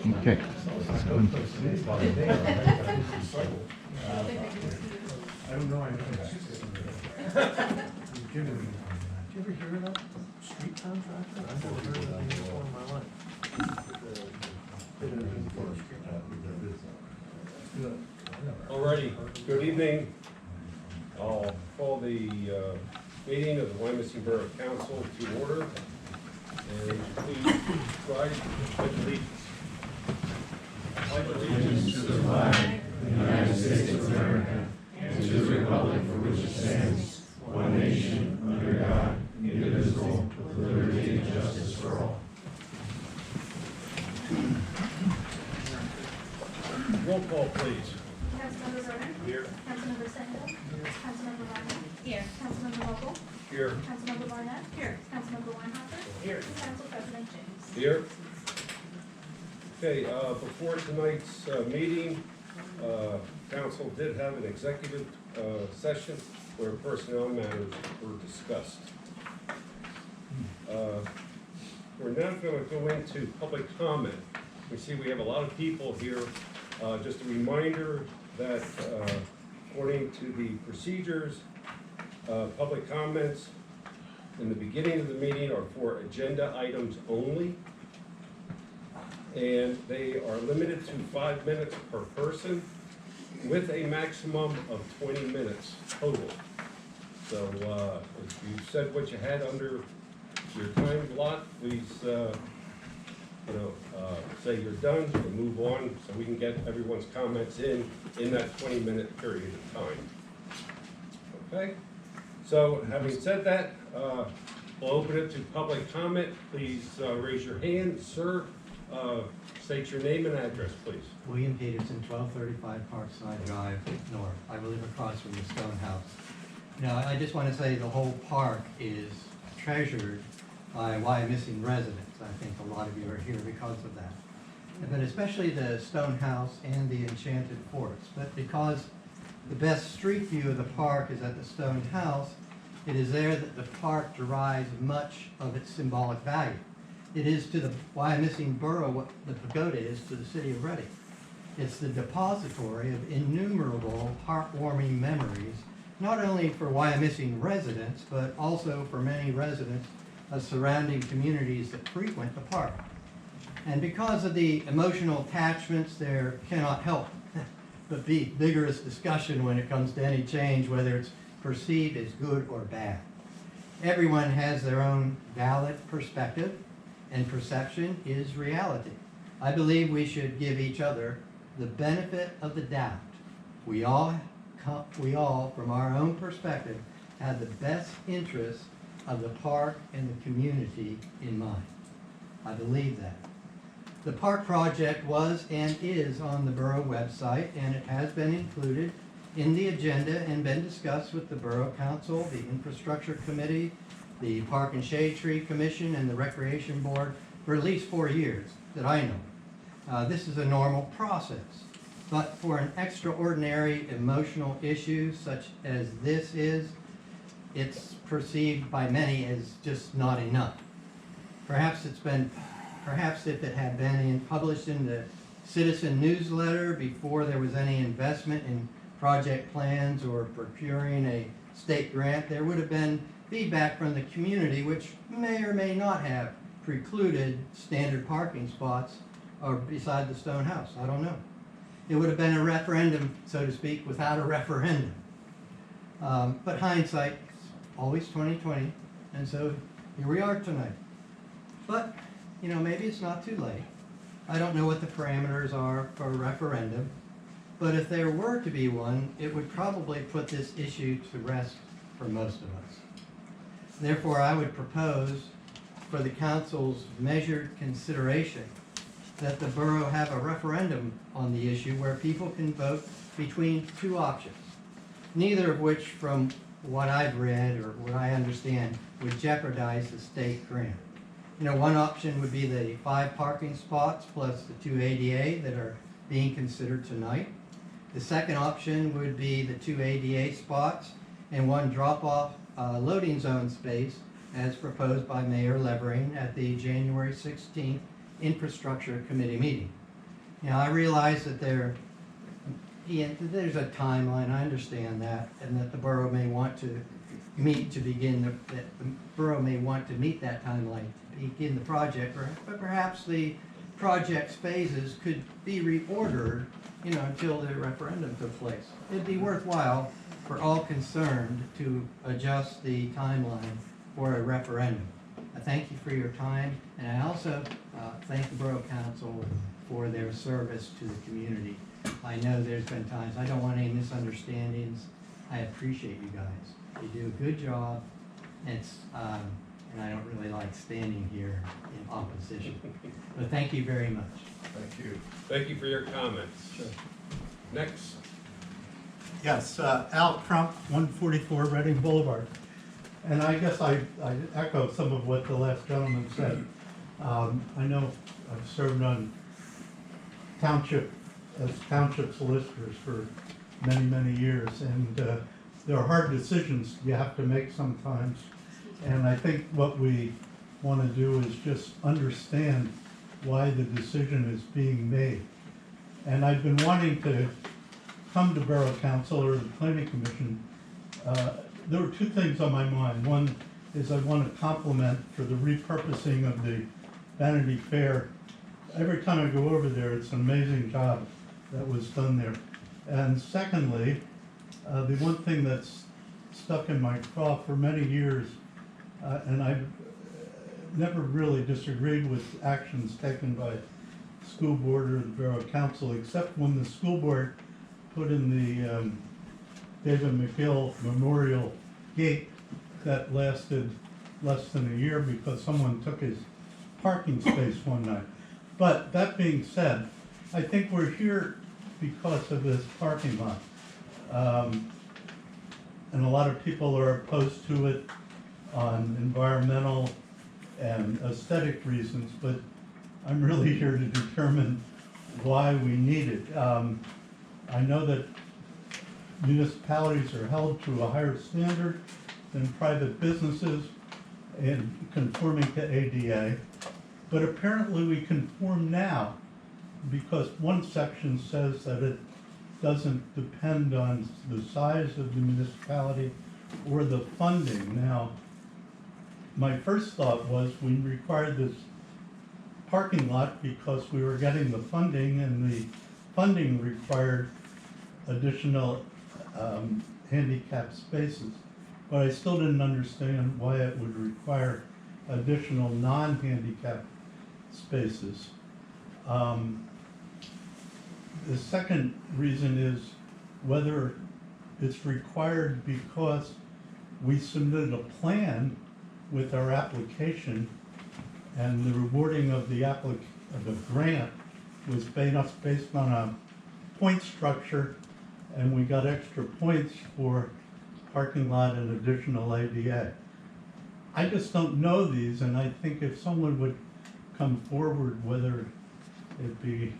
Okay. I don't know. Did you ever hear of that street contractor? I've never heard of that before in my life. Alrighty, good evening. I'll call the meeting of the Wyomissing Borough Council to order. And please rise to pledge allegiance. I pledge allegiance to the flag of the United States of America and to the republic for which it stands, one nation, under God, indivisible, with liberty and justice for all. Roll call, please. Councilmember Brunner? Here. Councilmember Sendell? Here. Councilmember Reimer? Here. Councilmember Vogel? Here. Councilmember Barnett? Here. Councilmember Weinhoffer? Here. And Council President James. Here. Okay, before tonight's meeting, council did have an executive session where personnel matters were discussed. We're now going to go into public comment. We see we have a lot of people here. Just a reminder that according to the procedures, public comments in the beginning of the meeting are for agenda items only. And they are limited to 5 minutes per person with a maximum of 20 minutes total. So if you said what you had under your time block, please say you're done and move on so we can get everyone's comments in that 20-minute period of time. Okay? So having said that, we'll open it to public comment. Please raise your hand, sir. State your name and address, please. William Peterson, 1235 Parkside Drive, North. I live across from the Stone House. Now, I just want to say the whole park is treasured by Wyomissing residents. I think a lot of you are here because of that. But especially the Stone House and the Enchanted Forest. But because the best street view of the park is at the Stone House, it is there that the park derives much of its symbolic value. It is to the Wyomissing Borough what the pagoda is to the city of Reading. It's the depository of innumerable heartwarming memories, not only for Wyomissing residents, but also for many residents of surrounding communities that frequent the park. And because of the emotional attachments, there cannot help but be vigorous discussion when it comes to any change, whether it's perceived as good or bad. Everyone has their own valid perspective, and perception is reality. I believe we should give each other the benefit of the doubt. We all, from our own perspective, have the best interests of the park and the community in mind. I believe that. The park project was and is on the borough website, and it has been included in the agenda and been discussed with the Borough Council, the Infrastructure Committee, the Park and Shade Tree Commission, and the Recreation Board for at least 4 years that I know. This is a normal process, but for an extraordinary emotional issue such as this is, it's perceived by many as just not enough. Perhaps if it had been published in the Citizen newsletter before there was any investment in project plans or procuring a state grant, there would have been feedback from the community which may or may not have precluded standard parking spots or beside the Stone House. I don't know. It would have been a referendum, so to speak, without a referendum. But hindsight, always 20/20, and so here we are tonight. But, maybe it's not too late. I don't know what the parameters are for a referendum, but if there were to be one, it would probably put this issue to rest for most of us. Therefore, I would propose for the council's measured consideration that the borough have a referendum on the issue where people can vote between two options, neither of which, from what I've read or what I understand, would jeopardize the state grant. One option would be the 5 parking spots plus the 2 ADA that are being considered tonight. The second option would be the 2 ADA spots and 1 drop-off loading zone space as proposed by Mayor Levering at the January 16th Infrastructure Committee meeting. Now, I realize that there's a timeline, I understand that, and that the borough may want to meet to begin, that the borough may want to meet that timeline, to begin the project, but perhaps the project's phases could be reordered, until the referendum took place. It'd be worthwhile for all concerned to adjust the timeline for a referendum. I thank you for your time, and I also thank the Borough Council for their service to the community. I know there's been times, I don't want any misunderstandings. I appreciate you guys. You do a good job, and I don't really like standing here in opposition. But thank you very much. Thank you. Thank you for your comments. Next. Yes, Al Crump, 144 Reading Boulevard. And I guess I echo some of what the last gentleman said. I know I've served on township solicitors for many, many years, and there are hard decisions you have to make sometimes. And I think what we want to do is just understand why the decision is being made. And I've been wanting to come to Borough Council or the Planning Commission. There were two things on my mind. One is I want to compliment for the repurposing of the Vanity Fair. Every time I go over there, it's an amazing job that was done there. And secondly, the one thing that's stuck in my craw for many years, and I've never really disagreed with actions taken by the school board or the Borough Council, except when the school board put in the David McGill Memorial Gate that lasted less than a year because someone took his parking space one night. But that being said, I think we're here because of this parking lot. And a lot of people are opposed to it on environmental and aesthetic reasons, but I'm really here to determine why we need it. I know that municipalities are held to a higher standard than private businesses in conforming to ADA, but apparently we conform now because one section says that it doesn't depend on the size of the municipality or the funding. Now, my first thought was we required this parking lot because we were getting the funding, and the funding required additional handicap spaces. But I still didn't understand why it would require additional non-handicap spaces. The second reason is whether it's required because we submitted a plan with our application, and the rewarding of the grant was based on a point structure, and we got extra points for parking lot and additional ADA. I just don't know these, and I think if someone would come forward, whether it be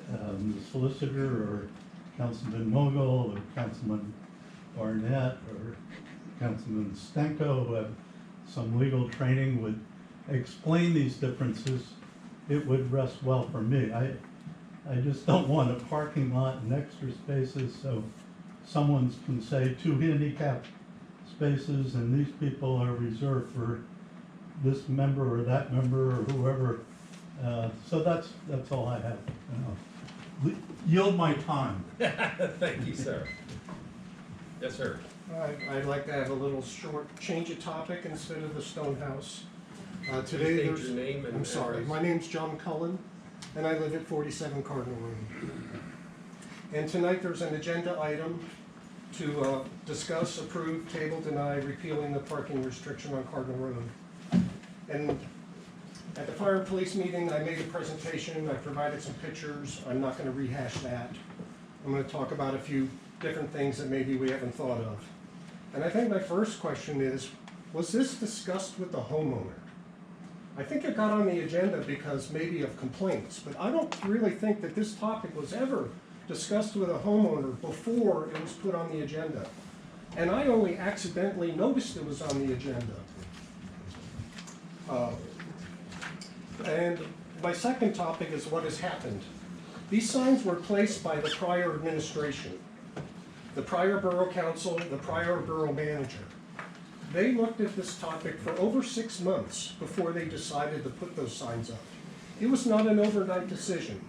the solicitor or Councilman Mogul or Councilman Barnett or Councilman Stenko, who have some legal training, would explain these differences, it would rest well for me. I just don't want a parking lot and extra spaces so someone can say 2 handicap spaces and these people are reserved for this member or that member or whoever. So that's all I have. Yield my time. Thank you, sir. Yes, sir. I'd like to have a little short change of topic instead of the stone house. Please Today state there's, your name and I'm sorry, address. my name's John Cullen, and I live at 47 Cardinal Road. And tonight there's an agenda item to discuss, approve, table, deny, repealing the parking restriction on Cardinal Road. And at the fire and police meeting, I made a presentation, I provided some pictures, I'm not going to rehash that. I'm going to talk about a few different things that maybe we haven't thought of. And I think my first question is, was this discussed with the homeowner? I think it got on the agenda because maybe of complaints, but I don't really think that this topic was ever discussed with a homeowner before it was put on the agenda. And I only accidentally noticed it was on the agenda. And my second topic is what has happened. These signs were placed by the prior administration, the prior borough council, the prior borough manager. They looked at this topic for over 6 months before they decided to put those signs up. It was not an overnight decision.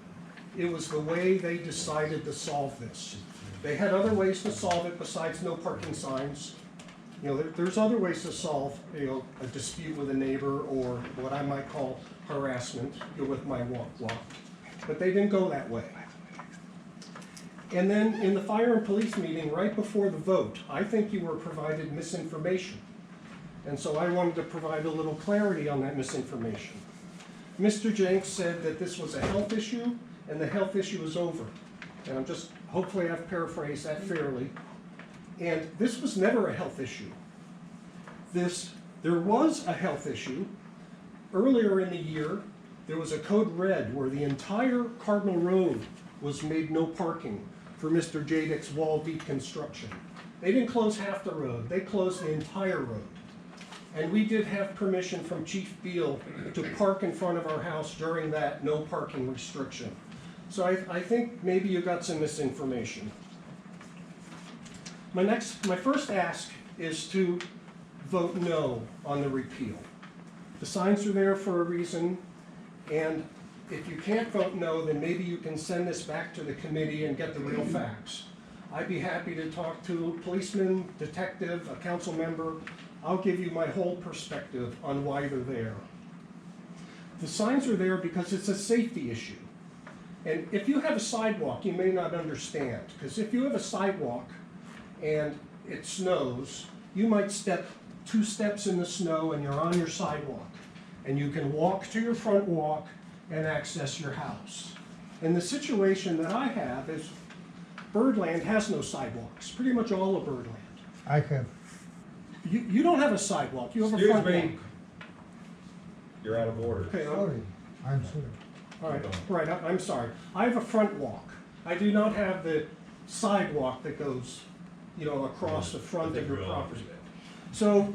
It was the way they decided to solve this. They had other ways to solve it besides no parking signs. You know, there's other ways to solve, you know, a dispute with a neighbor or what I might call harassment, with my walk. But they didn't go that way. And then in the fire and police meeting, right before the vote, I think you were provided misinformation. And so I wanted to provide a little clarity on that misinformation. Mr. Jenckes said that this was a health issue and the health issue is over. And I'm just, hopefully I've paraphrased that fairly. And this was never a health issue. There was a health issue. Earlier in the year, there was a code red where the entire Cardinal Road was made no parking for Mr. Jenckes' wall deep construction. They didn't close half the road, they closed the entire road. And we did have permission from Chief Beal to park in front of our house during that no parking restriction. So I think maybe you got some misinformation. My first ask is to vote no on the repeal. The signs are there for a reason, and if you can't vote no, then maybe you can send this back to the committee and get the real facts. I'd be happy to talk to a policeman, detective, a council member. I'll give you my whole perspective on why they're there. The signs are there because it's a safety issue. And if you have a sidewalk, you may not understand, because if you have a sidewalk and it snows, you might step 2 steps in the snow and you're on your sidewalk. And you can walk to your front walk and access your house. And the situation that I have is Birdland has no sidewalks, pretty much all of Birdland. I have. You don't have a sidewalk, you have a front walk. Excuse me. You're out of order. Okay, Sorry, I'm sorry. all right, I'm sorry. I have a front walk. I do not have the sidewalk that goes, you know, across the front of your property. So,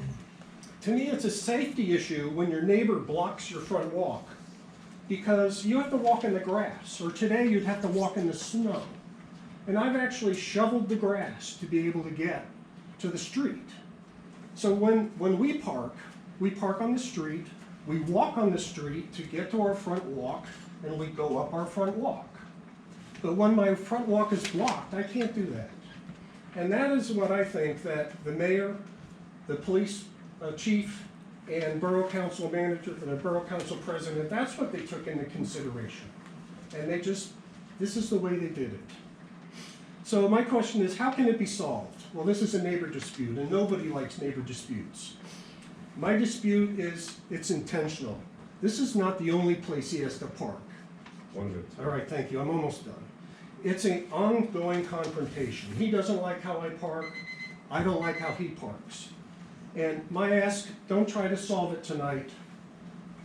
to me, it's a safety issue when your neighbor blocks your front walk, because you have to walk in the grass, or today you'd have to walk in the snow. And I've actually shoveled the grass to be able to get to the street. So when we park on the street, we walk on the street to get to our front walk, and we go up our front walk. But when my front walk is blocked, I can't do that. And that is what I think that the mayor, the police chief, and borough council manager, and the borough council president, that's what they took into consideration. And this is the way they did it. So my question is, how can it be solved? Well, this is a neighbor dispute, and nobody likes neighbor disputes. My dispute is, it's intentional. This is not the only place he has to park. 1 minute. All right, thank you, I'm almost done. It's an ongoing confrontation. He doesn't like how I park, I don't like how he parks. And my ask, don't try to solve it tonight.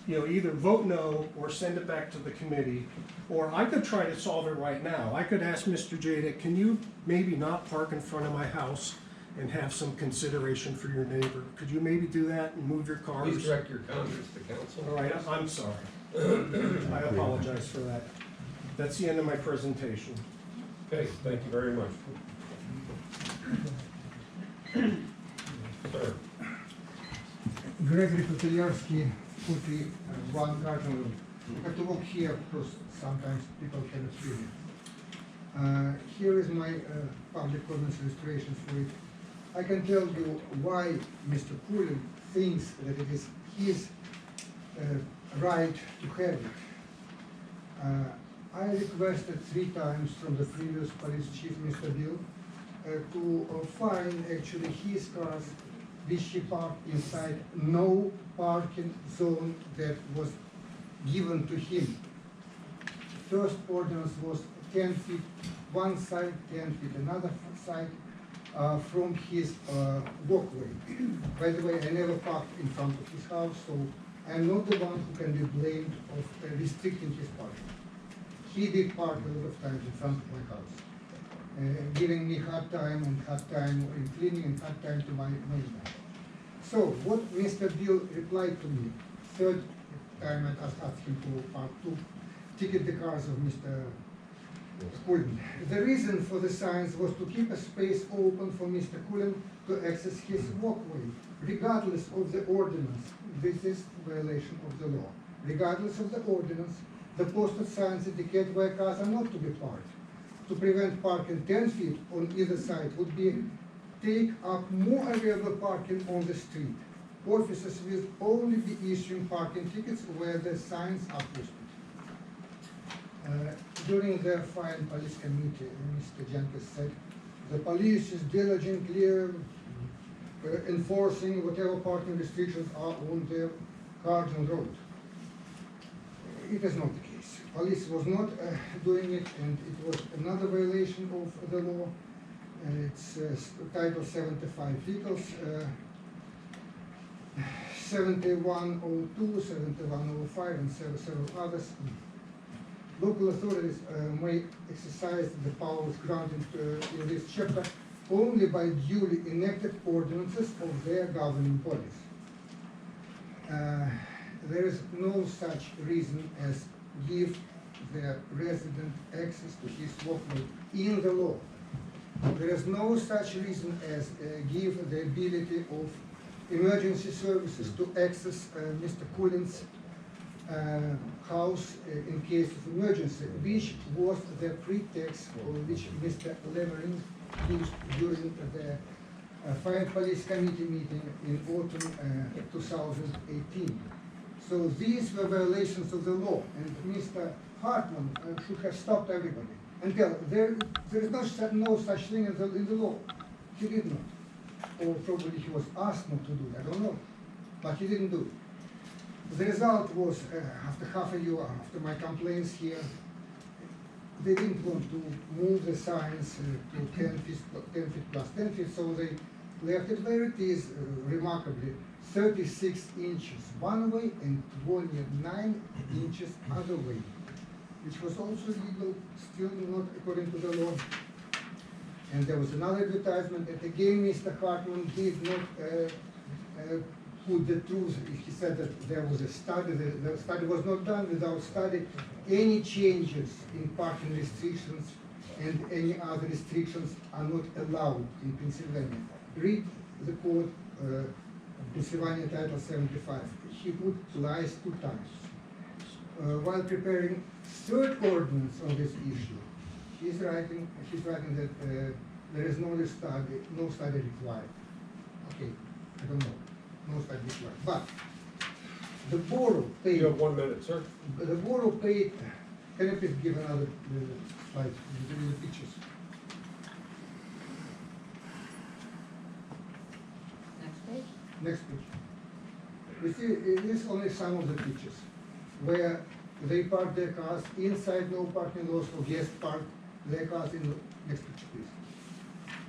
You know, either vote no or send it back to the committee, or I could try to solve it right now. I could ask Mr. Jenckes, can you maybe not park in front of my house and have some consideration for your neighbor? Could you maybe do that and move your cars? Please direct your comments to council. All right, I'm sorry. I apologize for that. That's the end of my presentation. Okay, thank you very much. Sir. Gregory Poteliarsky, 41 Cardinal Road. I have to walk here because sometimes people cannot hear me. Here is my public comments illustrations for it. I can tell you why Mr. Pullen thinks that it is his right to have it. I requested 3 times from the previous police chief, Mr. Bill, to find actually his cars which he parked inside no parking zone that was given to him. First ordinance was 10 feet one side, 10 feet another side from his walkway. By the way, I never parked in front of his house, so I'm not the one who can be blamed of restricting his parking. He did park a lot of times in front of my house, giving me hard time in cleaning and hard time to my neighbor. So what Mr. Bill replied to me, 3rd time I asked him to ticket the cars of Mr. Cullen. The reason for the signs was to keep a space open for Mr. Cullen to access his walkway, regardless of the ordinance. This is violation of the law. Regardless of the ordinance, the posted signs indicate where cars are not to be parked. To prevent parking 10 feet on either side would be take up more available parking on the street. Officers will only be issuing parking tickets where the signs are posted. During the Fire and Police Committee, Mr. Jenckes said, the police is diligently enforcing whatever parking restrictions are on the Cardinal Road. It is not the case. Police was not doing it, and it was another violation of the law. It's Title 75 vehicles, 7102, 7105, and several others. Local authorities may exercise the powers granted in this chapter only by duly enacted ordinances of their governing bodies. There is no such reason as give the resident access to his walkway in the law. There is no such reason as give the ability of emergency services to access Mr. Cullen's house in case of emergency, which was the pretext for which Mr. Levering used during the Fire and Police Committee meeting in autumn 2018. So these were violations of the law, and Mr. Hartman should have stopped everybody and tell there is no such thing in the law. He did not, or probably he was asked not to do it. I don't know, but he didn't do it. The result was, after half a year, after my complaints here, they didn't want to move the signs to 10 feet plus 10 feet, so they left it where it is, remarkably, 36 inches one way and 29 inches other way, which was also legal, still not according to the law. And there was another advertisement, and again Mr. Hartman did not put the truth. He said that there was a study, the study was not done. Without study, any changes in parking restrictions and any other restrictions are not allowed in Pennsylvania. Read the code, Pennsylvania Title 75. He put lies 2 times. While preparing third ordinance on this issue, he's writing that there is no study required. Okay, I don't know. No study required. But the borough paid. You have 1 minute, sir. The borough paid. Can you please give another slide with the pictures? Next page. Next page. You see, it is only some of the pictures where they park their cars inside no parking laws, or guests park their cars in the next picture, please.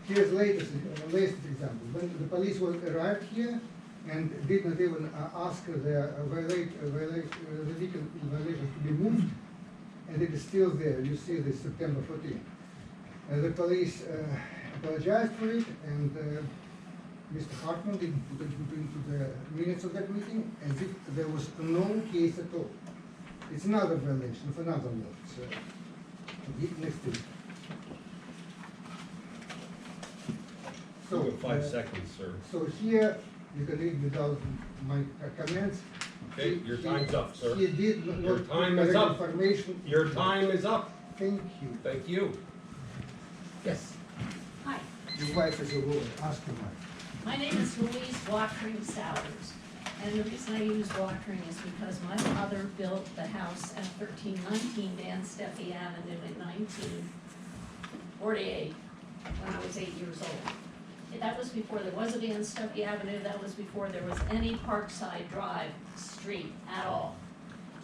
Here's latest example. When the police arrived here and did not even ask the vehicle in violation to be moved, and it is still there. You see this September 14th. The police apologized for it, and Mr. Hartman didn't put it into the minutes of that meeting as if there was no case at all. It's another violation of another law. So, next page. You have 5 seconds, sir. So here, you can read without my comments. Okay, your time's up, sir. He did not Your put time is correct up. information. Your time is up. Thank you. Thank you. Yes. Hi, Your wife is a woman. Ask your wife. my name is Louise Watering Sowers, and the reason I use Watering is because my father built the house at 1319 Dan Steffi Avenue in 1948, when I was 8 years old. That was before there was a Dan Steffi Avenue, that was before there was any Parkside Drive street at all.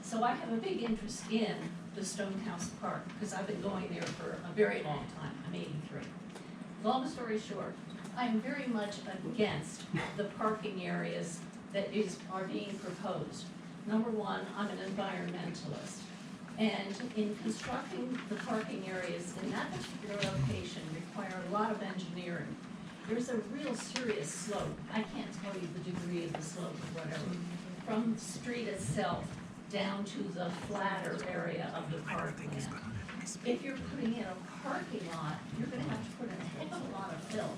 So I have a big interest in the Stonehouse Park, because I've been going there for a very long time. I'm 83. Long story short, I am very much against the parking areas that are being proposed. Number one, I'm an environmentalist. And in constructing the parking areas in that particular location require a lot of engineering. There's a real serious slope. I can't tell you the degree of the slope or whatever. From the street itself down to the flatter area of the parkland. If you're putting in a parking lot, you're gonna have to put in a heck of a lot of fill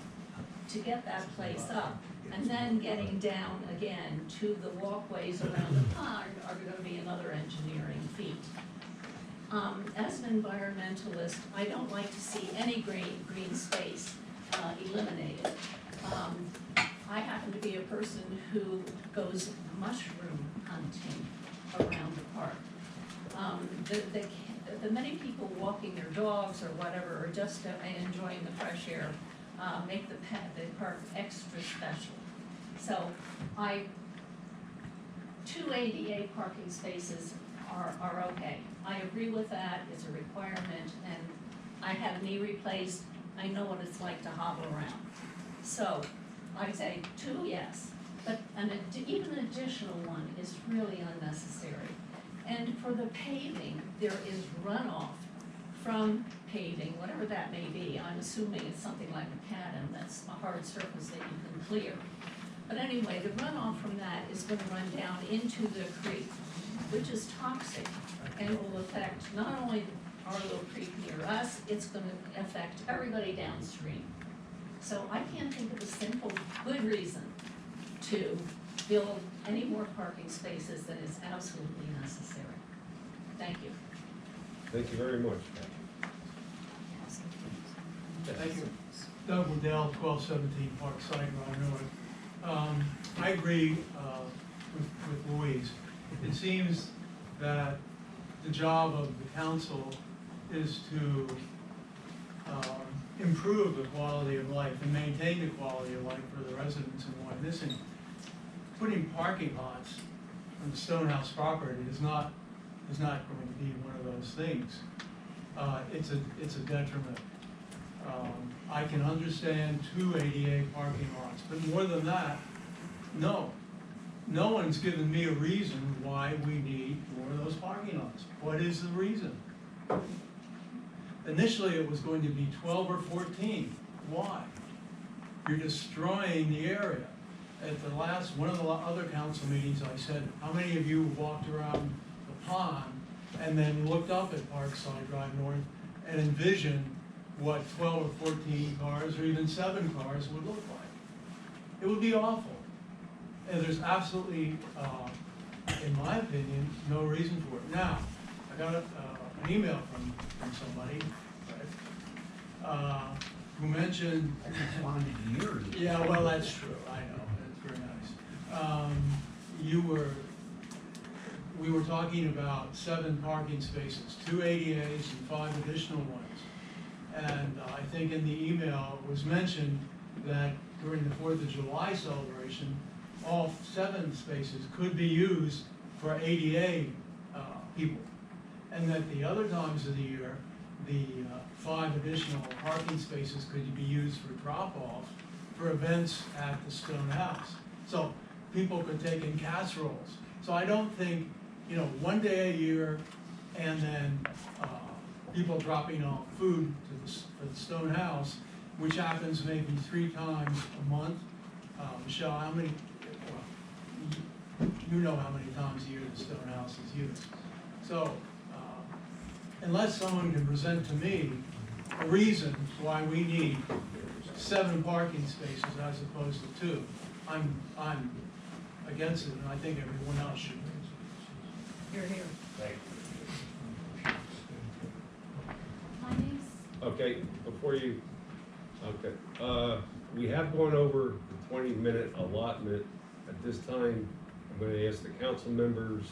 to get that place up. And then getting down again to the walkways around the pond are gonna be another engineering feat. As an environmentalist, I don't like to see any green space eliminated. I happen to be a person who goes mushroom hunting around the park. The many people walking their dogs or whatever, or just enjoying the fresh air, make the park extra special. So two ADA parking spaces are okay. I agree with that, it's a requirement, and I had a knee replaced, I know what it's like to hobble around. So, I'd say two, yes, but even an additional one is really unnecessary. And for the paving, there is runoff from paving, whatever that may be. I'm assuming it's something like macadam, that's a hard surface that you can clear. But anyway, the runoff from that is gonna run down into the creek, which is toxic, and will affect not only our little creek near us, it's gonna affect everybody downstream. So I can't think of a simple, good reason to build any more parking spaces than is absolutely necessary. Thank you. Thank you very much. Thank you. Doug Waddell, 1217 Parkside Drive North. I agree with Louise. It seems that the job of the council is to improve the quality of life and maintain the quality of life for the residents in Wyomissing. Putting parking lots on the Stonehouse property is not going to be one of those things. It's a detriment. I can understand 2 ADA parking lots, but more than that, no. No one's given me a reason why we need more of those parking lots. What is the reason? Initially, it was going to be 12 or 14. Why? You're destroying the area. At one of the other council meetings, I said, how many of you walked around the pond and then looked up at Parkside Drive North and envisioned what 12 or 14 cars or even 7 cars would look like? It would be awful. And there's absolutely, in my opinion, no reason for it. Now, I got an email from somebody who mentioned. I responded years ago. Yeah, well, that's true. I know. That's very nice. We were talking about 7 parking spaces, 2 ADAs and 5 additional ones. And I think in the email it was mentioned that during the 4th of July celebration, all 7 spaces could be used for ADA people. And that the other times of the year, the 5 additional parking spaces could be used for drop-off for events at the Stone House. So people could take in casseroles. So I don't think, one day a year and then people dropping off food to the Stone House, which happens maybe 3 times a month. Michelle, how many, well, you know how many times a year the Stone House is used. So unless someone can present to me a reason why we need 7 parking spaces as opposed to 2, I'm against it, and I think everyone else should be. You're here. Thank you. My name's, Okay, before you, okay, we have gone over the 20-minute allotment. At this time, I'm going to ask the council members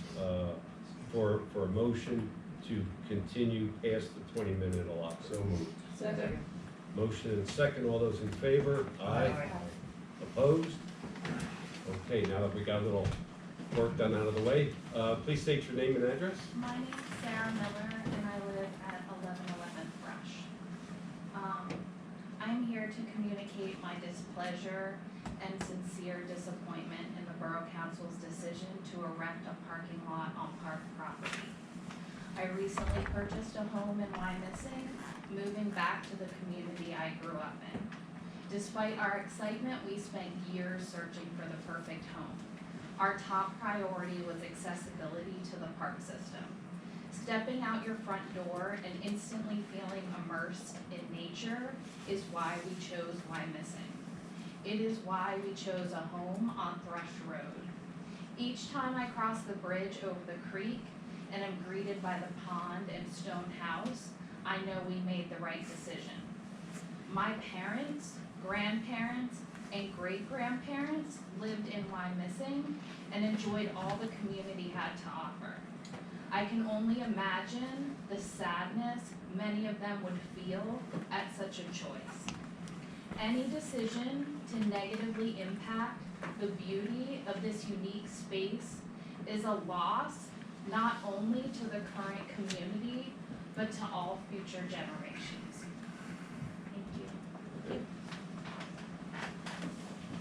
for a motion to continue past the 20-minute allotment. So moved. Second. Motion and second. All those in favor? Aye. Opposed? Okay, now that we got a little work done out of the way, please state your name and address. my name's Sarah Miller, and I live at 1111 Brush. I'm here to communicate my displeasure and sincere disappointment in the Borough Council's decision to erect a parking lot on park property. I recently purchased a home in Wyomissing, moving back to the community I grew up in. Despite our excitement, we spent years searching for the perfect home. Our top priority was accessibility to the park system. Stepping out your front door and instantly feeling immersed in nature is why we chose Wyomissing. It is why we chose a home on Thrush Road. Each time I cross the bridge over the creek and am greeted by the pond and stone house, I know we made the right decision. My parents, grandparents, and great-grandparents lived in Wyomissing and enjoyed all the community had to offer. I can only imagine the sadness many of them would feel at such a choice. Any decision to negatively impact the beauty of this unique space is a loss not only to the current community, but to all future generations. Thank you.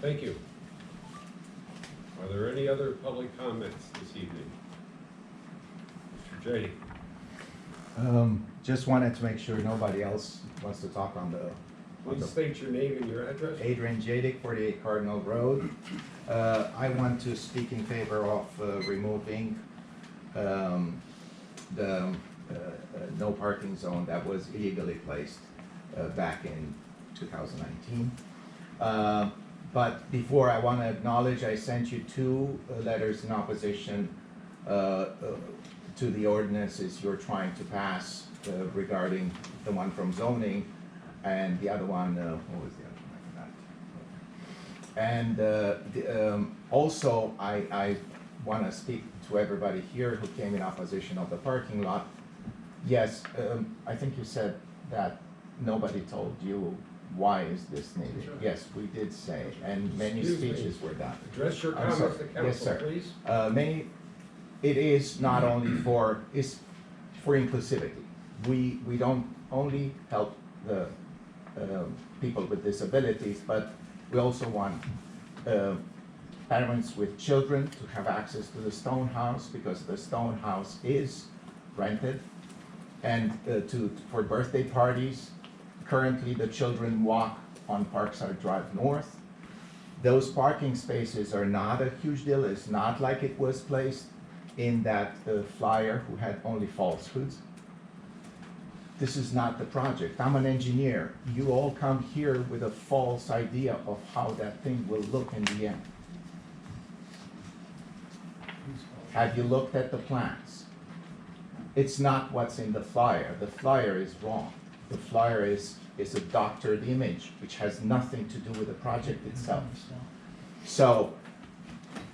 Thank you. Are there any other public comments this evening? Mr. Jenckes? Just wanted to make sure nobody else wants to talk on the Please state your name and your address. Adrian Jenckes, 48 Cardinal Road. I want to speak in favor of removing the no parking zone that was illegally placed back in 2019. But before, I want to acknowledge I sent you two letters in opposition to the ordinances you're trying to pass regarding the one from zoning and the other one, what was the other one? And also, I want to speak to everybody here who came in opposition of the parking lot. Yes, I think you said that nobody told you why is this needed. That's right. Yes, we did say, and many Excuse me. speeches were done. Address your I'm comments sorry. to Yes, council, sir. please. It is not only for, it's for inclusivity. We don't only help the people with disabilities, but we also want parents with children to have access to the stone house, because the stone house is rented, and for birthday parties. Currently, the children walk on Parkside Drive North. Those parking spaces are not a huge deal. It's not like it was placed in that flyer who had only falsehoods. This is not the project. I'm an engineer. You all come here with a false idea of how that thing will look in the end. Have you looked at the plans? It's not what's in the flyer. The flyer is wrong. The flyer is a doctored image, which has nothing to do with the project itself. So,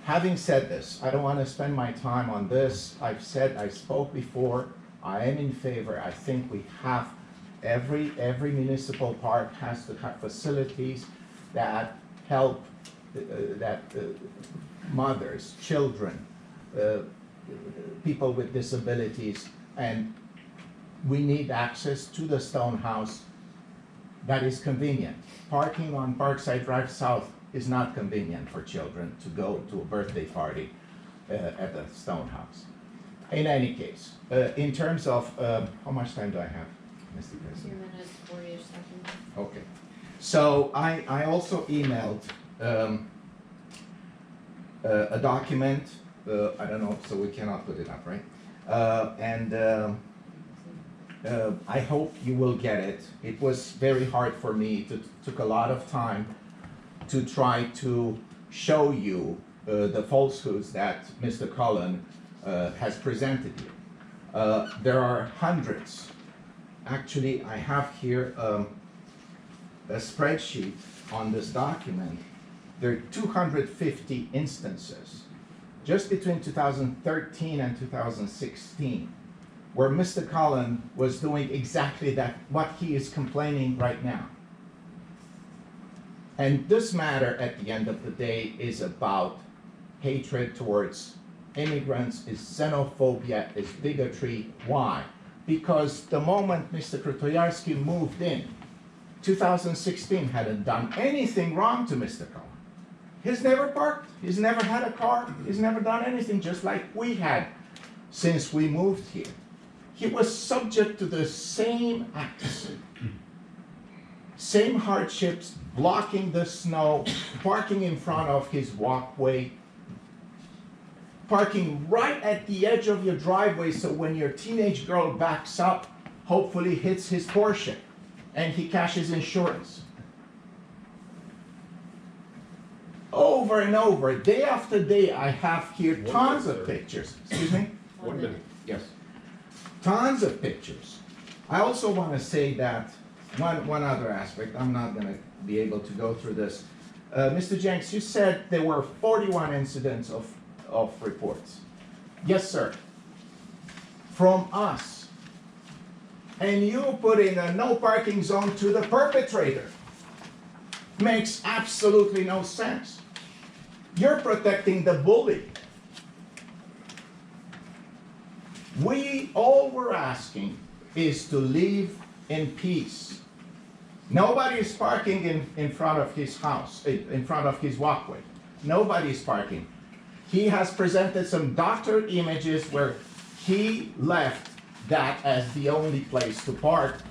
having said this, I don't want to spend my time on this. I spoke before, I am in favor. I think we have, every municipal park has to have facilities that help, mothers, children, people with disabilities, and we need access to the stone house that is convenient. Parking on Parkside Drive South is not convenient for children to go to a birthday party at the stone house. In any case, in terms of, how much time do I have, Mr. President? 2 minutes, 40 seconds. Okay. So I also emailed a document, I don't know, so we cannot put it up, right? I hope you will get it. It was very hard for me. It took a lot of time to try to show you the falsehoods that Mr. Cullen has presented you. There are hundreds. Actually, I have here a spreadsheet on this document. There are 250 instances just between 2013 and 2016 where Mr. Cullen was doing exactly that, what he is complaining right now. And this matter, at the end of the day, is about hatred towards immigrants, is xenophobia, is bigotry. Why? Because the moment Mr. Krytoyarski moved in, 2016 hadn't done anything wrong to Mr. Cullen. He's never parked, he's never had a car, he's never done anything, just like we had since we moved here. He was subject to the same acts, same hardships, blocking the snow, parking in front of his walkway. parking right at the edge of your driveway, so when your teenage girl backs up, hopefully hits his Porsche and he cashes insurance. Over and over, day after day, I have here One tons minute, of sir. pictures. Excuse me? 1 minute. Yes. Tons of pictures. I also want to say that one other aspect, I'm not going to be able to go through this. Mr. Jenckes, you said there were 41 incidents of reports. Yes, sir. From us. And you put in a no parking zone to the perpetrator. Makes absolutely no sense. You're protecting the bully. All we're asking is to live in peace. Nobody is parking in front of his house, in front of his walkway. Nobody is parking. He has presented some doctored images where he left that as the only place to park,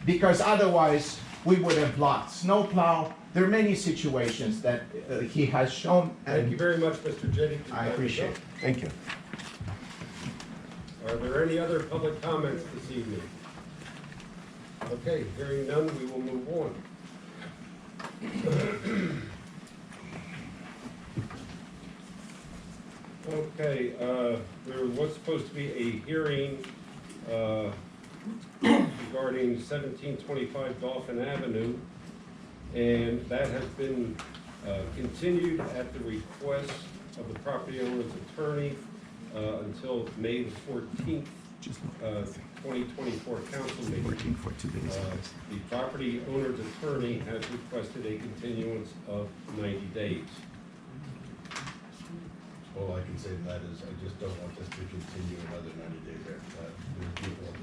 because otherwise we would have blocked snowplow. There are many situations that he has shown. Thank you very much, Mr. Jenny. I appreciate it. Thank you. Are there any other public comments this evening? Okay, hearing none, we will move on. Okay, there was supposed to be a hearing regarding 1725 Dauphin Avenue, and that has been continued at the request of the property owner's attorney until May the 14th, 2024 council meeting. The property owner's attorney has requested a continuance of 90 days. All I can say to that is I just don't want this to continue another 90 days after that. There's people at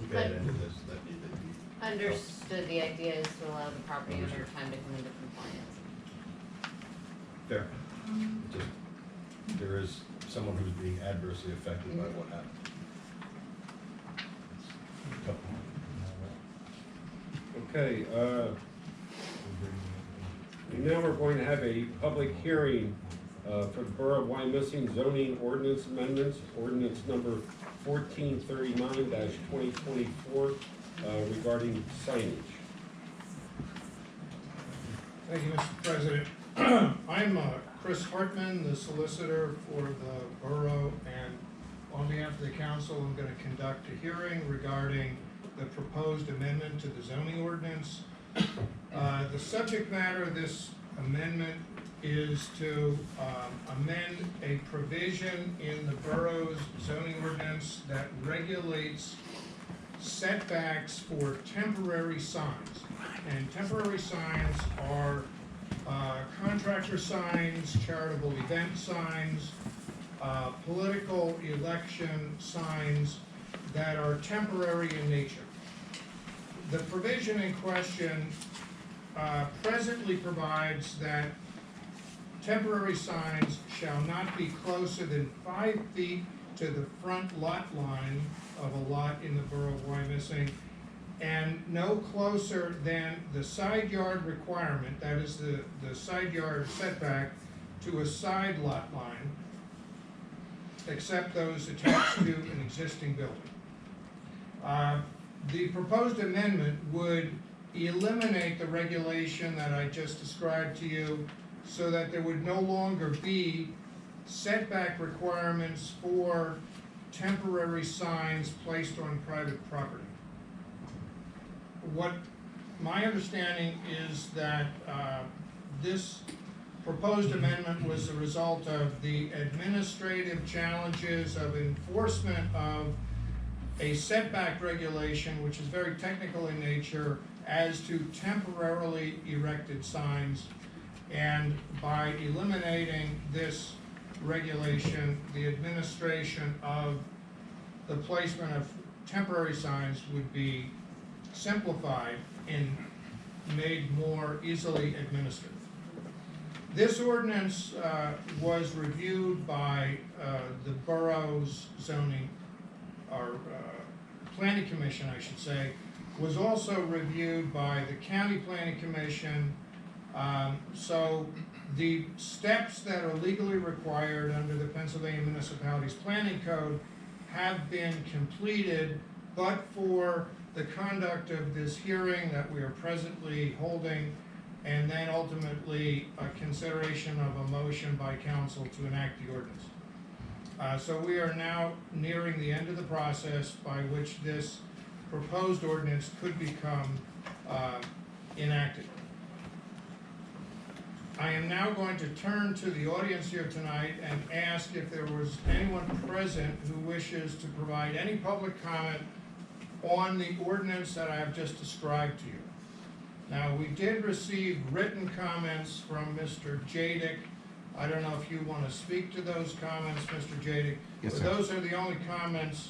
the bad end of this that need to be. Understood, the idea is to allow the property owner time to come into compliance. Fair. Just, there is someone who's being adversely affected by what happened. Okay, now we're going to have a public hearing for the Borough of Wyomissing zoning ordinance amendments, ordinance number 1439-2024 regarding signage. Thank you, Mr. President. I'm Chris Hartman, the solicitor for the borough, and on behalf of the council, I'm going to conduct a hearing regarding the proposed amendment to the zoning ordinance. The subject matter of this amendment is to amend a provision in the borough's zoning ordinance that regulates setbacks for temporary signs. And temporary signs are contractor signs, charitable event signs, political election signs that are temporary in nature. The provision in question presently provides that temporary signs shall not be closer than 5 feet to the front lot line of a lot in the borough of Wyomissing, and no closer than the side yard requirement, that is the side yard setback, to a side lot line, except those attached to an existing building. The proposed amendment would eliminate the regulation that I just described to you, so that there would no longer be setback requirements for temporary signs placed on private property. What my understanding is that this proposed amendment was the result of the administrative challenges of enforcement of a setback regulation, which is very technical in nature, as to temporarily erected signs. And by eliminating this regulation, the administration of the placement of temporary signs would be simplified and made more easily administered. This ordinance was reviewed by the borough's zoning, or planning commission, I should say, was also reviewed by the county planning commission So the steps that are legally required under the Pennsylvania Municipalities Planning Code have been completed, but for the conduct of this hearing that we are presently holding, and then ultimately a consideration of a motion by council to enact the ordinance. So we are now nearing the end of the process by which this proposed ordinance could become enacted. I am now going to turn to the audience here tonight and ask if there was anyone present who wishes to provide any public comment on the ordinance that I have just described to you. Now, we did receive written comments from Mr. Jadick. I don't know if you want to speak to those comments, Mr. Jadick. Yes, But sir. those are the only comments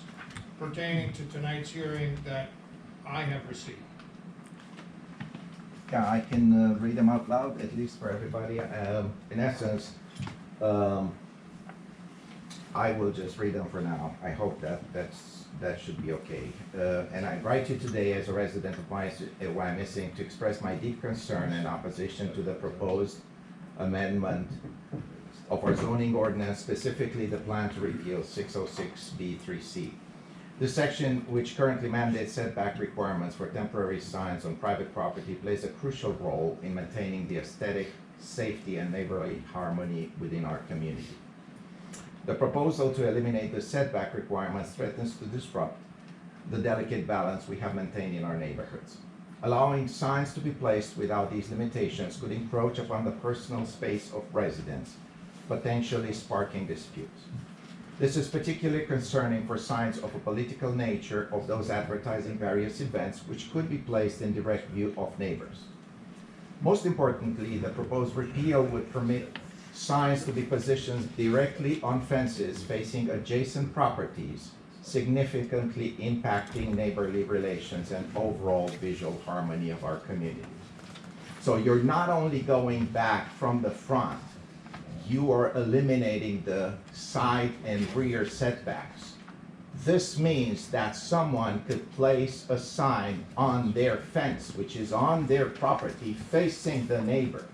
pertaining to tonight's hearing that I have received. Yeah, I can read them out loud, at least for everybody. In essence, I will just read them for now. I hope that should be okay. And I write you today as a resident of Wyomissing to express my deep concern and opposition to the proposed amendment of our zoning ordinance, specifically the plan to repeal 606B3C. This section, which currently mandates setback requirements for temporary signs on private property, plays a crucial role in maintaining the aesthetic, safety, and neighborly harmony within our community. The proposal to eliminate the setback requirements threatens to disrupt the delicate balance we have maintained in our neighborhoods. Allowing signs to be placed without these limitations could encroach upon the personal space of residents, potentially sparking disputes. This is particularly concerning for signs of a political nature of those advertising various events which could be placed in direct view of neighbors. Most importantly, the proposed repeal would permit signs to be positioned directly on fences facing adjacent properties, significantly impacting neighborly relations and overall visual harmony of our community. So you're not only going back from the front, you are eliminating the side and rear setbacks. This means that someone could place a sign on their fence, which is on their property, facing the neighbor.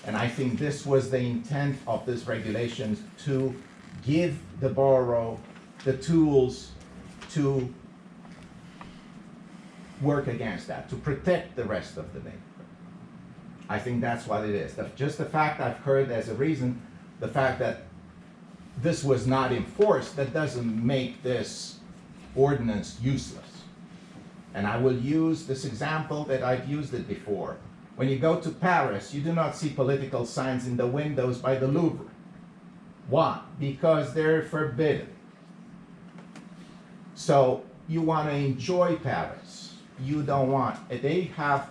And I think this was the intent of this regulation, to give the borough the tools to work against that, to protect the rest of the neighborhood. I think that's what it is. Just the fact I've heard as a reason, the fact that this was not enforced, that doesn't make this ordinance useless. And I will use this example that I've used it before. When you go to Paris, you do not see political signs in the windows by the Louvre. Why? Because they're forbidden. So you want to enjoy Paris. You don't want, they have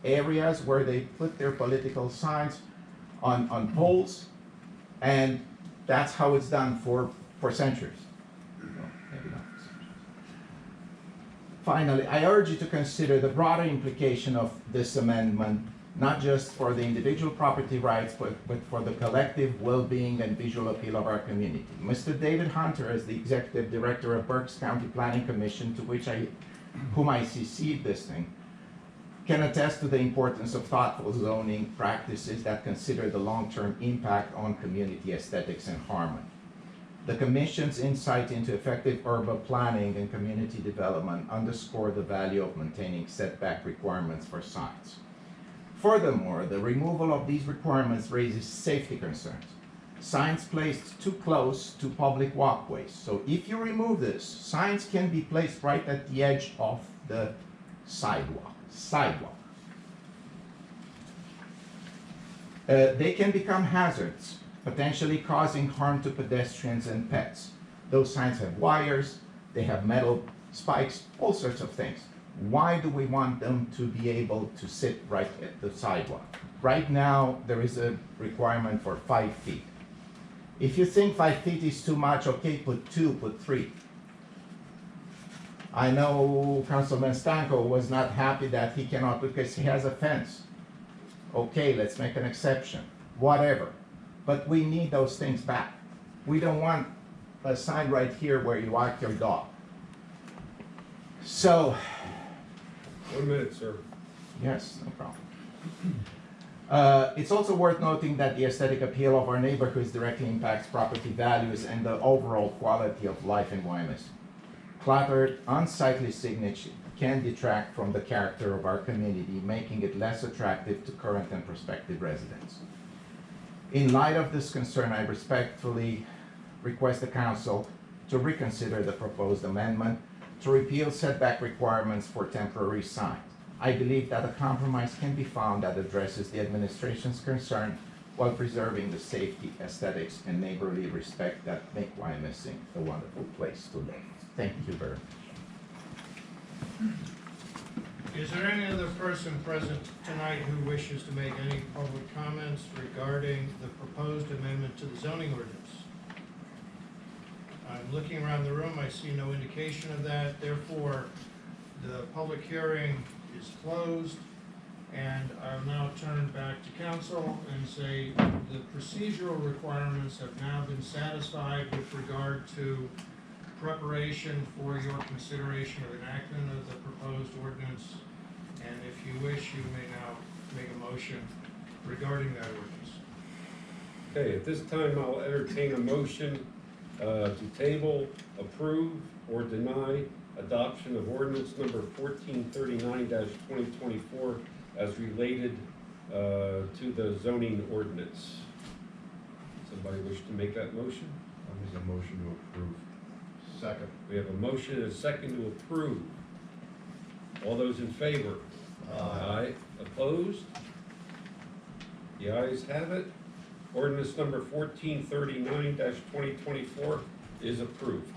areas where they put their political signs on poles, and that's how it's done for centuries. No, maybe not for centuries. Finally, I urge you to consider the broader implication of this amendment, not just for the individual property rights, but for the collective well-being and visual appeal of our community. Mr. David Hunter, as the Executive Director of Berks County Planning Commission, whom I CC'd this thing, can attest to the importance of thoughtful zoning practices that consider the long-term impact on community aesthetics and harmony. The Commission's insight into effective urban planning and community development underscore the value of maintaining setback requirements for signs. Furthermore, the removal of these requirements raises safety concerns. Signs placed too close to public walkways. So if you remove this, signs can be placed right at the edge of the sidewalk. They can become hazards, potentially causing harm to pedestrians and pets. Those signs have wires, they have metal spikes, all sorts of things. Why do we want them to be able to sit right at the sidewalk? Right now, there is a requirement for 5 feet. If you think 5 feet is too much, okay, put 2, put 3. I know Councilman Stanko was not happy that he cannot because he has a fence. Okay, let's make an exception, whatever. But we need those things back. We don't want a sign right here where you walk your dog. So, 1 minute, sir. Yes, no problem. It's also worth noting that the aesthetic appeal of our neighborhoods directly impacts property values and the overall quality of life in Wyomissing. Cluttered, unsightly signage can detract from the character of our community, making it less attractive to current and prospective residents. In light of this concern, I respectfully request the council to reconsider the proposed amendment to repeal setback requirements for temporary signs. I believe that a compromise can be found that addresses the administration's concern while preserving the safety, aesthetics, and neighborly respect that make Wyomissing a wonderful place to live. Thank you very much. Is there any other person present tonight who wishes to make any public comments regarding the proposed amendment to the zoning ordinance? I'm looking around the room, I see no indication of that, therefore, the public hearing is closed, and I'll now turn back to council and say the procedural requirements have now been satisfied with regard to preparation for your consideration of enactment of the proposed ordinance, and if you wish, you may now make a motion regarding that ordinance. Okay, at this time, I'll entertain a motion to table, approve, or deny adoption of ordinance number 1439-2024 as related to the zoning ordinance. Somebody wish to make that motion? I'll make a motion to approve. Second. We have a motion and a second to approve. All those in favor? Aye. Opposed? The ayes have it. Ordinance number 1439-2024 is approved.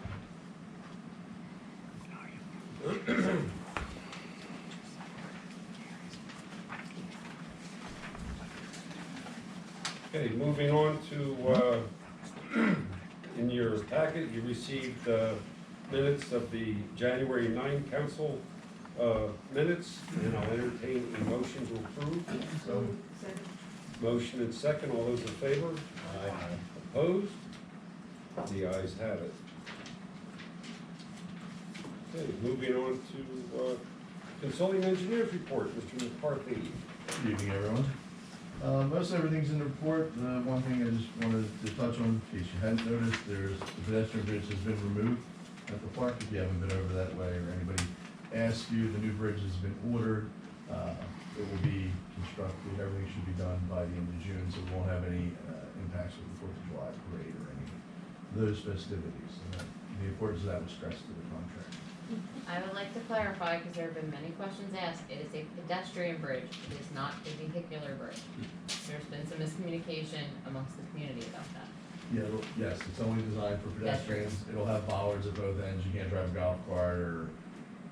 Okay, moving on to, in your packet, you received minutes of the January 9 council minutes, and I'll entertain a motion to approve. So, motion and second, all those in favor? Aye. Opposed? The ayes have it. Okay, moving on to consulting engineers report, Mr. McCarthy. Good evening, everyone. Most everything's in the report. One thing I just wanted to touch on, in case you hadn't noticed, the pedestrian bridge has been removed at the park. If you haven't been over that way or anybody asks you, the new bridge has been ordered. It will be constructed, everything should be done by the end of June, so we won't have any impacts with the 4th of July parade or any of those festivities. And the importance of that was stressed to the contract. I would like to clarify, because there have been many questions asked, it is a pedestrian bridge, it is not a vehicular bridge. There's been some miscommunication amongst the community about that. Yeah, yes, it's only designed for pedestrians. It'll have bollards at both ends. You can't drive a golf cart or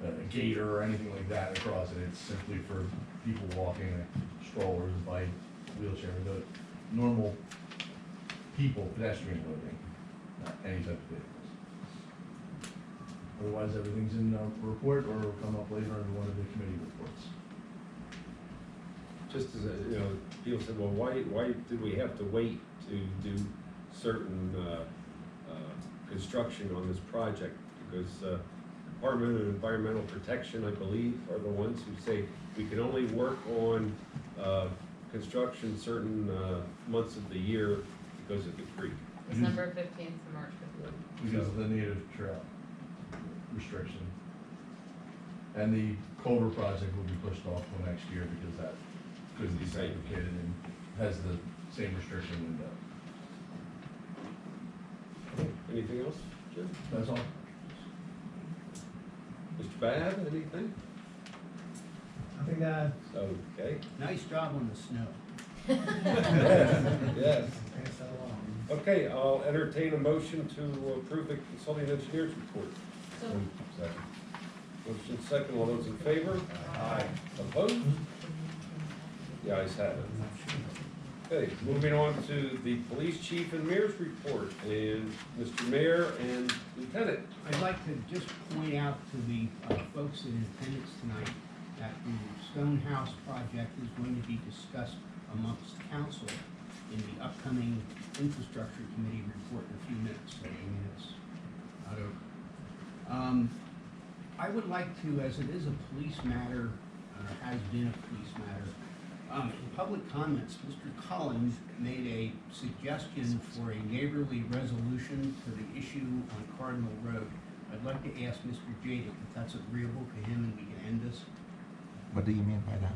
a gator or anything like that across it. It's simply for people walking, strollers, bike, wheelchair, the normal people, pedestrian living, not any type of vehicles. Otherwise, everything's in the report or will come up later in one of the committee reports. Just as, people said, well, why did we have to wait to do certain construction on this project? Because Department of Environmental Protection, I believe, are the ones who say we can only work on construction certain months of the year because of the creek. December 15th to March 15th. Because of the native trout restriction. And the Culver project will be pushed off till next year because that couldn't be segregated and has the same restriction window. Anything else, Jim? That's all. Mr. Bab, anything? Nothing to add. Okay. Nice job on the snow. Yes. Pass that along. Okay, I'll entertain a motion to approve the consulting engineers report. So, Second. Motion second, all those in favor? Aye. Opposed? The ayes have it. Okay, moving on to the police chief and mayor's report, and Mr. Mayor and Lieutenant. I'd like to just point out to the folks in attendance tonight that the Stone House project is going to be discussed amongst council in the upcoming infrastructure committee report in a few minutes, so I mean, it's not over. I would like to, as it is a police matter, has been a police matter. In public comments, Mr. Collins made a suggestion for a neighborly resolution for the issue on Cardinal Road. I'd like to ask Mr. Jadick if that's agreeable to him and we can end this. What do you mean by that?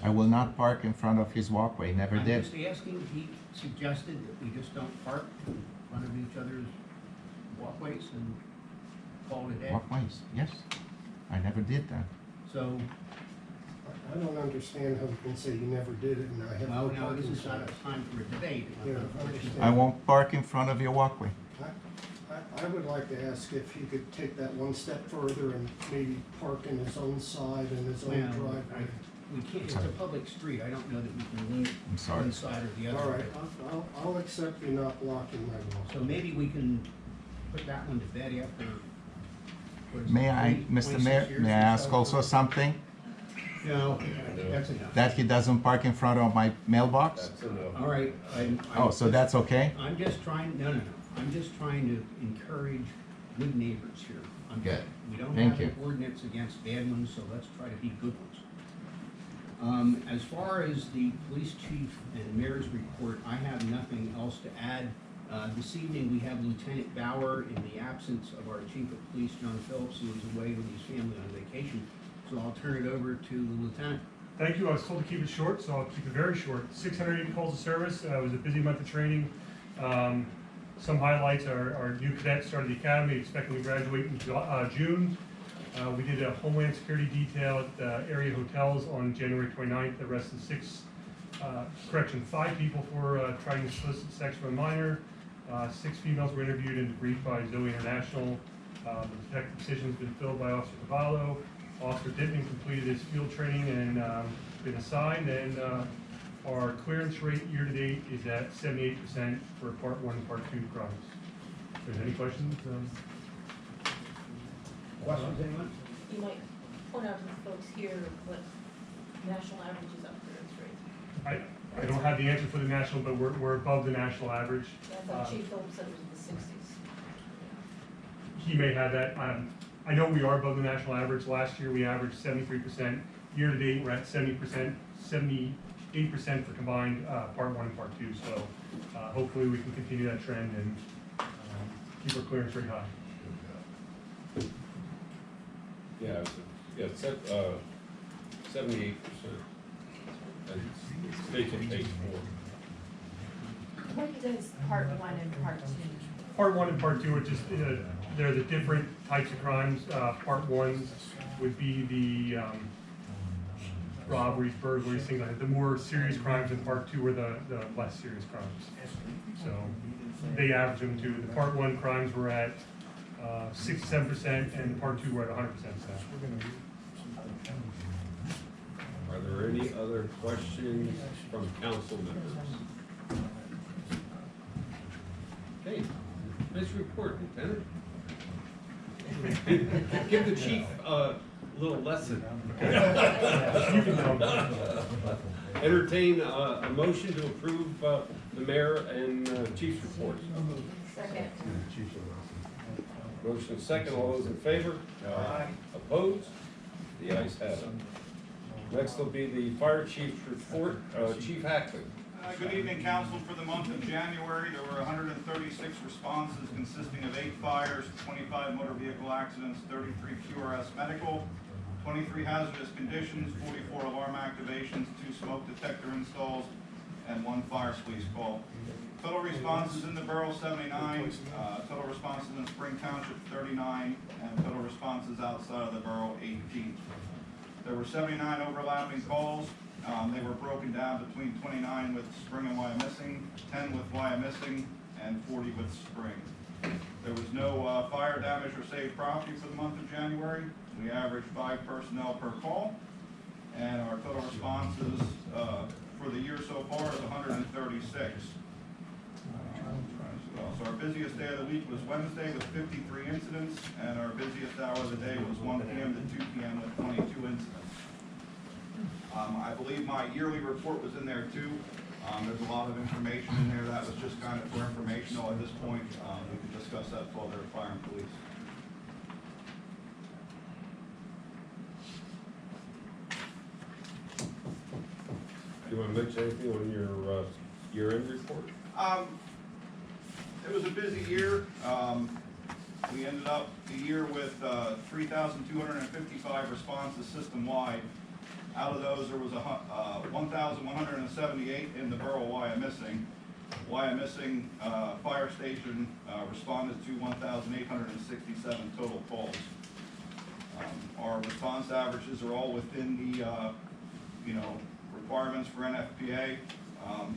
I will not park in front of his walkway, never I'm did. just asking, he suggested that we just don't park in front of each other's walkways and call it a day. Walkways, yes. I never did that. So, I don't understand how you can say you never did it and I have. well, no, this is not a time for a debate. Yeah, I understand. I won't park in front of your walkway. I would like to ask if he could take that one step further and maybe park in his own side and his own Well, driveway. We can't, it's a public street, I don't know that we can limit I'm sorry. one side or the other. All right, I'll accept you not blocking my wall. So maybe we can put that one to bed after. what is it, May I, 20 Mr. 26 Mayor, years may I or ask so? also something? No, that's enough. That he doesn't park in front of my mailbox? All right, Oh, so that's okay? I'm just trying, no, I'm just trying to encourage good neighbors here. Good. We don't Thank have an you. ordinance against bad ones, so let's try to be good ones. As far as the police chief and mayor's report, I have nothing else to add. This evening, we have Lieutenant Bauer in the absence of our chief of police, John Phillips, who is away with his family on vacation. So I'll turn it over to the lieutenant. Thank you. I was told to keep it short, so I'll keep it very short. 680 calls of service. It was a busy month of training. Some highlights are our new cadets started the academy, expecting to graduate in June. We did a Homeland Security detail at area hotels on January 29th, arrested 5 people for trying to solicit sex from a minor. 6 females were interviewed and debriefed by Zoe International. The detective decision's been filled by Officer Cavallo. Officer Dittman completed his field training and been assigned, and our clearance rate year-to-date is at 78% for Part 1 and Part 2 crimes. If there's any questions? Questions, anyone? You might point out to the folks here what national average is up clearance rate. I don't have the answer for the national, but we're above the national average. I thought Chief Phillips said it was in the sixties. He may have that. I know we are above the national average. Last year, we averaged 73%. Year-to-date, we're at 78% for combined Part 1 and Part 2. So hopefully we can continue that trend and keep our clearance rate high. Yeah, 78%. And state on page 4. What does Part 1 and Part 2? Part 1 and Part 2 are just, they're the different types of crimes. Part 1 would be the robberies, burglaries, things like that. The more serious crimes, and Part 2 are the less serious crimes. So they average them to, the Part 1 crimes were at 67%, and Part 2 were at 100%. Are there any other questions from council members? Okay, nice report, Lieutenant. Give the chief a little lesson. Entertain a motion to approve the mayor and chief's reports. Second. Motion second, all those in favor? Aye. Opposed? The ayes have it. Next will be the fire chief's report, Chief Hackman. Good evening, council. For the month of January, there were 136 responses consisting of 8 fires, 25 motor vehicle accidents, 33 QRS medical, 23 hazardous conditions, 44 alarm activations, 2 smoke detector installs, and 1 fire police call. Total responses in the borough 79, total responses in Spring Township 39, and total responses outside of the borough 18. There were 79 overlapping calls. They were broken down between 29 with Spring and Wyomissing, 10 with Wyomissing, and 40 with Spring. There was no fire damage or saved property for the month of January. We averaged 5 personnel per call, and our total responses for the year so far is 136. So our busiest day of the week was Wednesday with 53 incidents, and our busiest hour of the day was 1 p.m. to 2 p.m. with 22 incidents. I believe my yearly report was in there too. There's a lot of information in there that was just kind of for informational at this point. We could discuss that further at fire and police. you want to mention anything on your year-end report? It was a busy year. We ended up the year with 3,255 responses system-wide. Out of those, there was 1,178 in the borough of Wyomissing. Wyomissing Fire Station responded to 1,867 total calls. Our response averages are all within the requirements for NFPA.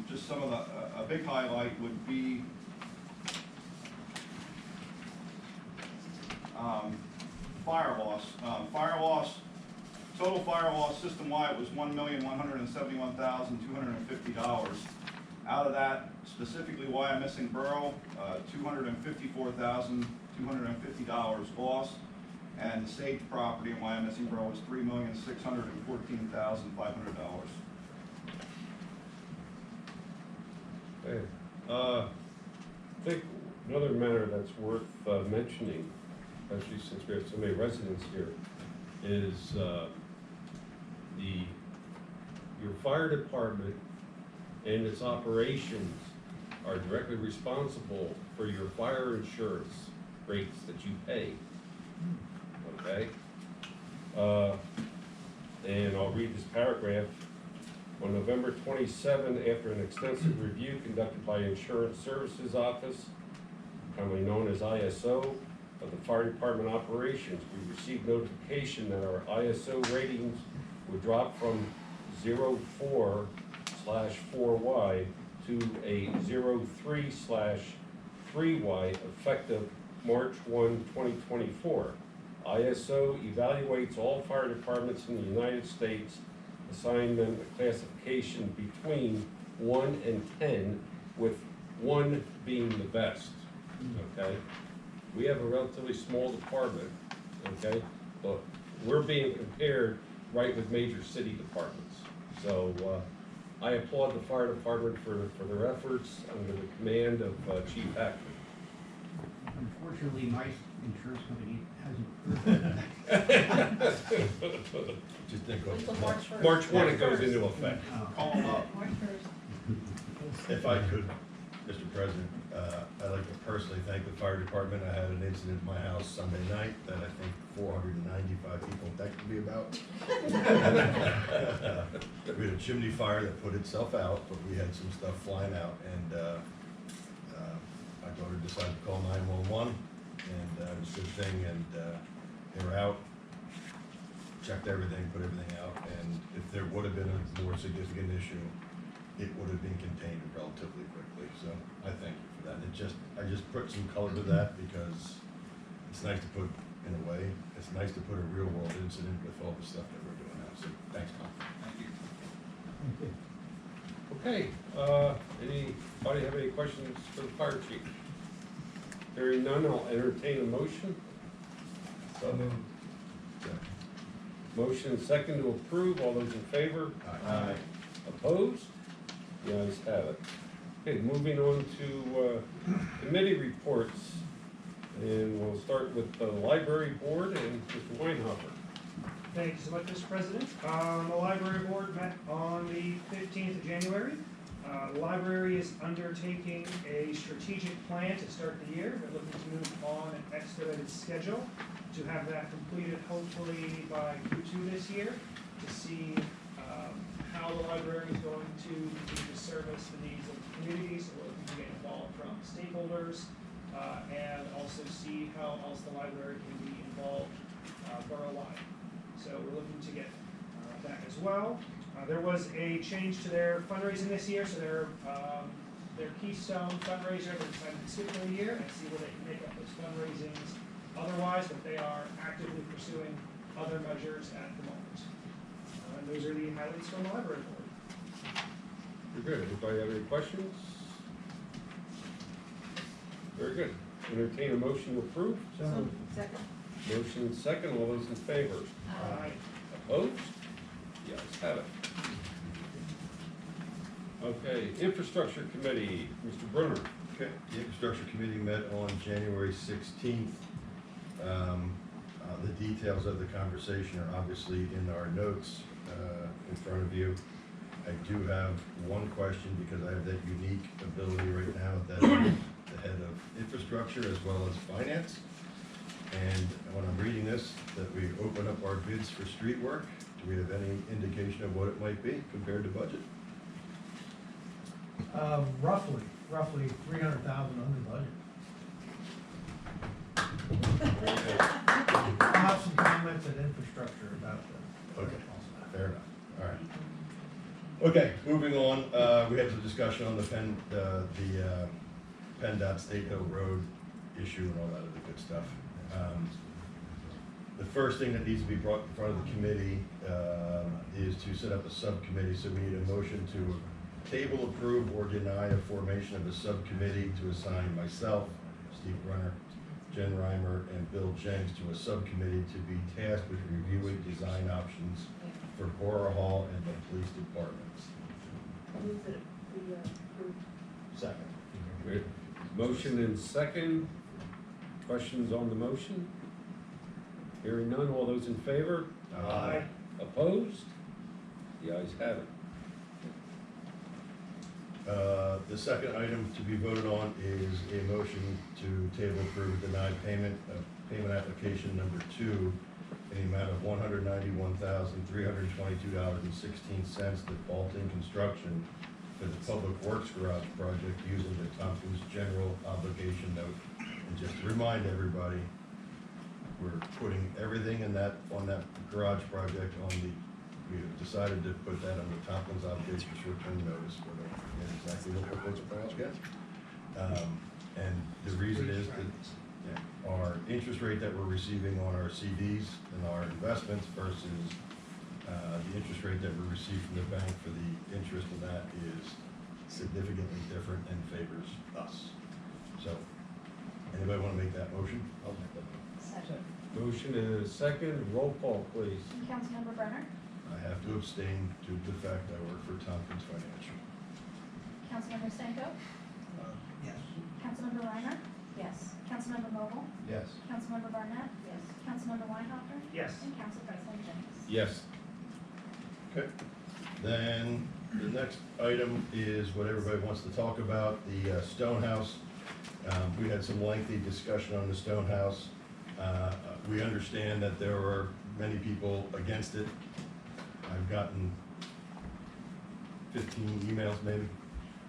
Just some of a big highlight would be fire loss. Total fire loss system-wide was $1,171,250. Out of that, specifically Wyomissing Borough, $254,250 lost, and the Sage property in Wyomissing Borough was $3,614,500. Okay. I think another matter that's worth mentioning, especially since we have so many residents here, is your fire department and its operations are directly responsible for your fire insurance rates that you pay. Okay? And I'll read this paragraph. On November 27, after an extensive review conducted by Insurance Services Office, commonly known as ISO, of the fire department operations, we received notification that our ISO ratings would drop from 04/4Y to a 03/3Y effective March 1, 2024. ISO evaluates all fire departments in the United States, assigning them a classification between 1 and 10, with 1 being the best, okay? We have a relatively small department, okay? But we're being compared right with major city departments. So I applaud the fire department for their efforts under the command of Chief Hackman. Unfortunately, my insurance company hasn't heard of that. Just think of Until March 1st. March 1, it goes into effect. Call them up. March 1st. If I could, Mr. President, I'd like to personally thank the fire department. I had an incident in my house Sunday night that I think 495 people texted me about. We had a chimney fire that put itself out, but we had some stuff flying out, and my daughter decided to call 911, and it was a good thing, and they were out, checked everything, put everything out, and if there would have been a more significant issue, it would have been contained relatively quickly. So I thank you for that. I just put some color to that because it's nice to put, in a way, it's nice to put a real world incident with all the stuff that we're doing now. So thanks, Tom. Thank you. Okay, anybody have any questions for the fire chief? Hearing none, I'll entertain a motion. So moved. Motion and second to approve. All those in favor? Aye. Opposed? The ayes have it. Okay, moving on to committee reports. And we'll start with the library board and Mr. Weinhopper. Thank you so much, Mr. President. The library board met on the 15th of January. The library is undertaking a strategic plan to start the year. They're looking to move on an expedited schedule to have that completed hopefully by Q2 this year, to see how the library is going to continue to service the needs of the community. So we're looking to get involved from stakeholders and also see how else the library can be involved borough-wide. So we're looking to get that as well. There was a change to their fundraising this year, so their Keystone fundraiser, they decided to skip for a year and see where they can make up those fundraisings otherwise, but they are actively pursuing other measures at the moment. And those are the highlights from the library board. Very good. Anybody have any questions? Very good. Entertain a motion to approve. Second. Motion and second. All those in favor? Aye. Opposed? The ayes have it. Okay, infrastructure committee, Mr. Brunner. Okay, the infrastructure committee met on January 16th. The details of the conversation are obviously in our notes in front of you. I do have one question because I have that unique ability right now that I'm the head of infrastructure as well as finance. And when I'm reading this, that we open up our bids for street work, do we have any indication of what it might be compared to budget? Roughly 300,000 under budget. I'll have some comments at infrastructure about that. Okay, fair enough, all right. Okay, moving on, we had some discussion on the PennDOT State Hill Road issue and all that other good stuff. The first thing that needs to be brought in front of the committee is to set up a subcommittee, so we need a motion to table, approve, or deny the formation of a subcommittee to assign myself, Stephen Brunner, Jen Reimer, and Bill Jenckes to a subcommittee to be tasked with reviewing design options for Borough Hall and the police departments. Move that we approve. Second. Great. Motion and second. Questions on the motion? Hearing none, all those in favor? Aye. Opposed? The ayes have it. The second item to be voted on is a motion to table, approve, deny payment of payment application number 2 in the amount of $191,322.16 to Dalton Construction for the Public Works Garage project using the Tompkins General Obligation Note. And just to remind everybody, we're putting everything in that, on that garage project on the, we have decided to put that on the Tompkins Obligation Short-Term Notice. We're going to get exactly what we're supposed to get. And the reason is that our interest rate that we're receiving on our CDs and our investments versus the interest rate that we receive from the bank for the interest in that is significantly different and favors us. So, anybody want to make that motion? I'll make that motion. Second. Motion and a second. Roll call, please. Councilmember Brunner? I have to abstain due to the fact I work for Tompkins Financial. Councilmember Stanko? Yes. Councilmember Reimer? Yes. Councilmember Vogel? Yes. Councilmember Barnett? Yes. Councilmember Weinhofer? Yes. And Council President Jenckes? Yes. Okay. Then the next item is what everybody wants to talk about, the stone house. We had some lengthy discussion on the stone house. We understand that there are many people against it. I've gotten 15 emails maybe,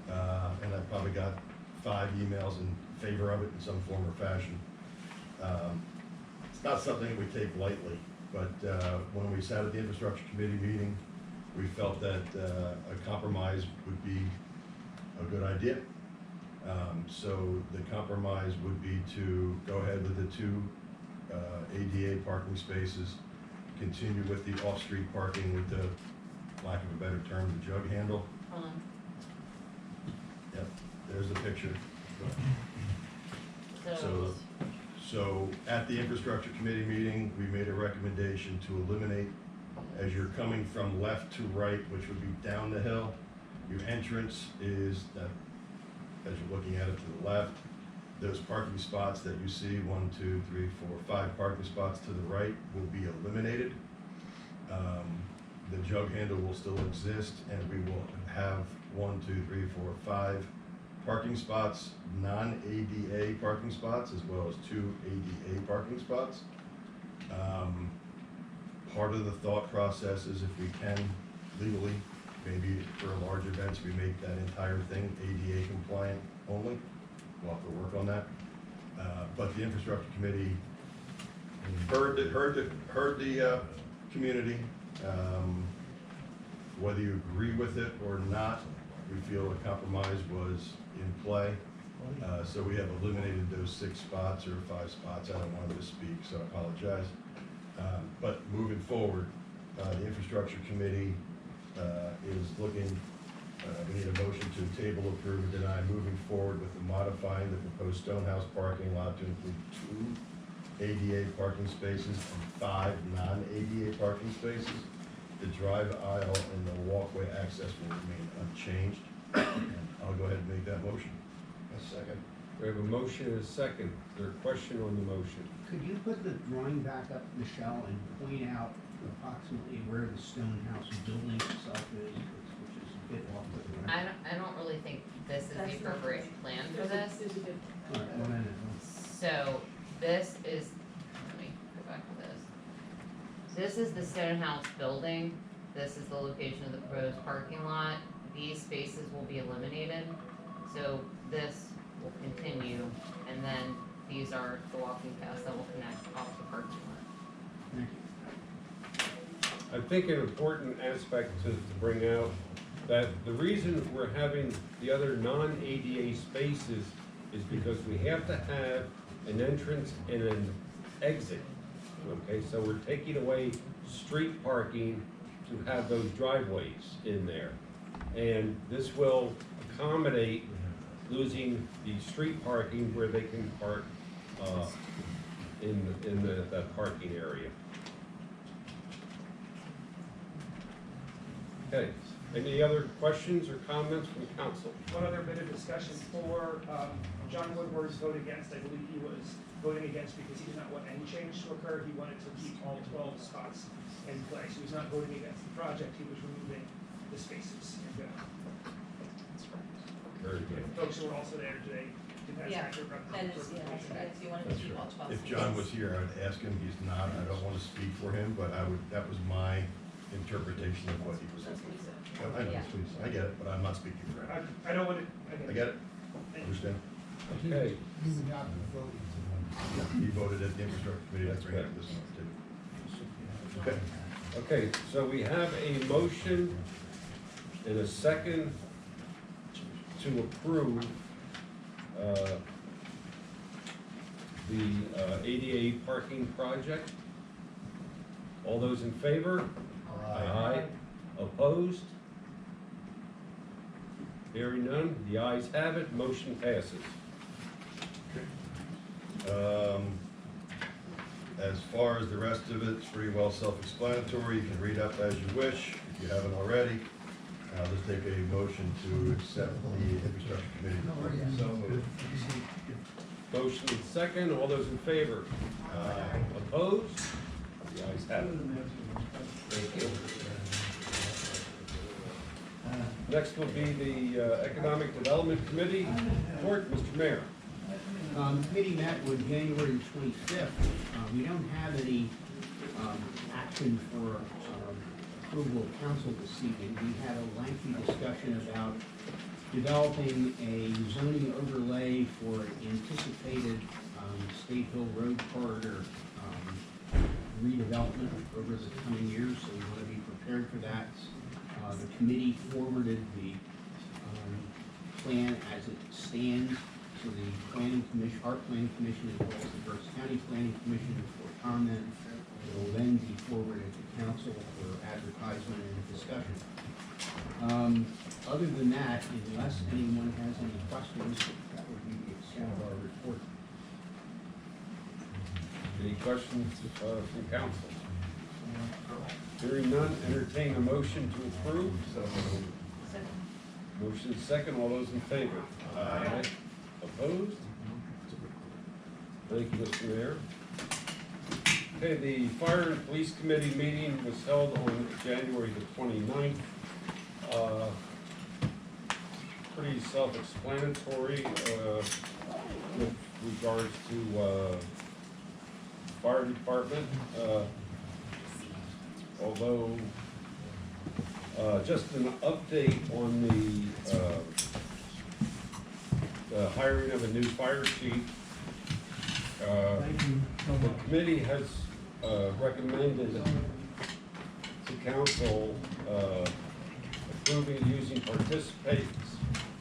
and I've probably got 5 emails in favor of it in some form or fashion. It's not something we take lightly, but when we sat at the infrastructure committee meeting, we felt that a compromise would be a good idea. So the compromise would be to go ahead with the 2 ADA parking spaces, continue with the off-street parking with the, lack of a better term, the jug handle. Hold on. Yep, there's the picture. So, So at the infrastructure committee meeting, we made a recommendation to eliminate, as you're coming from left to right, which would be down the hill, your entrance is that, as you're looking at it to the left, those parking spots that you see, 1, 2, 3, 4, 5 parking spots to the right will be eliminated. The jug handle will still exist, and we will have 1, 2, 3, 4, 5 parking spots, non-ADA parking spots, as well as 2 ADA parking spots. Part of the thought process is if we can legally, maybe for large events, we make that entire thing ADA compliant only. We'll have to work on that. But the infrastructure committee heard the community. Whether you agree with it or not, we feel a compromise was in play. So we have eliminated those 6 spots or 5 spots. I don't want to misspeak, so I apologize. But moving forward, the infrastructure committee is looking, we need a motion to table, approve, and deny moving forward with the modifying the proposed Stonehouse parking lot to include 2 ADA parking spaces and 5 non-ADA parking spaces. The drive aisle and the walkway access will remain unchanged. And I'll go ahead and make that motion. A second. We have a motion and a second. Is there a question on the motion? Could you put the drawing back up, Michelle, and point out approximately where the stone house building itself is, which is I don't really think this is the That's not- appropriate plan for this. There's a good. All right, 1 minute. So this is, let me go back to this. This is the Stonehouse building. This is the location of the proposed parking lot. These spaces will be eliminated. So this will continue, and then these are the walking paths that will connect off the parking lot. I think an important aspect to bring out, that the reason we're having the other non-ADA spaces is because we have to have an entrance and an exit. Okay, so we're taking away street parking to have those driveways in there. And this will accommodate losing the street parking where they can park in that parking area. Okay, any other questions or comments from council? One other bit of discussion for John Woodward's vote against. I believe he was voting against because he did not want any change to occur. He wanted to keep all 12 spots in place. He was not voting against the project. He was removing the spaces. Very good. Folks who were also there today did have Yeah, accurate that is, yeah, that's, you wanted to keep all 12. If John was here, I would ask him, he's not, I don't want to speak for him, but that was my interpretation of what he was That's looking what he for. I know, please, I get it, but I'm not speaking for him. I don't want to. I get it, understand? Okay, He would not be voting. He voted at the infrastructure committee, that's right, this one too. Okay. okay, so we have a motion and a second to approve the ADA parking project. All those in favor? Aye. Opposed? Hearing none, the ayes have it, motion passes. As far as the rest of it, it's pretty well self-explanatory, you can read up as you wish, if you haven't already. I'll just take a motion to accept the infrastructure committee report. So moved. Motion and second, all those in favor? Opposed? The ayes have it. Thank you. Next will be the Economic Development Committee report, Mr. Mayor. Committee met on January 25th. We don't have any action for approval of council this evening. We had a lengthy discussion about developing a zoning overlay for anticipated State Hill Road corridor redevelopment over the coming years, so we want to be prepared for that. The committee forwarded the plan as it stands to the planning commission, our planning commission, as well as the Berks County Planning Commission for comment. It will then be forwarded to council for advertisement and discussion. Other than that, unless anyone has any questions, that would be the extent of our report. Any questions from council? Hearing none, entertain a motion to approve. Motion second, all those in favor? Aye. Opposed? Thank you, Mr. Mayor. Okay, the Fire and Police Committee meeting was held on January the 29th. Pretty self-explanatory with regards to fire department. Although, just an update on the hiring of a new fire chief. The committee has recommended to council approving using participants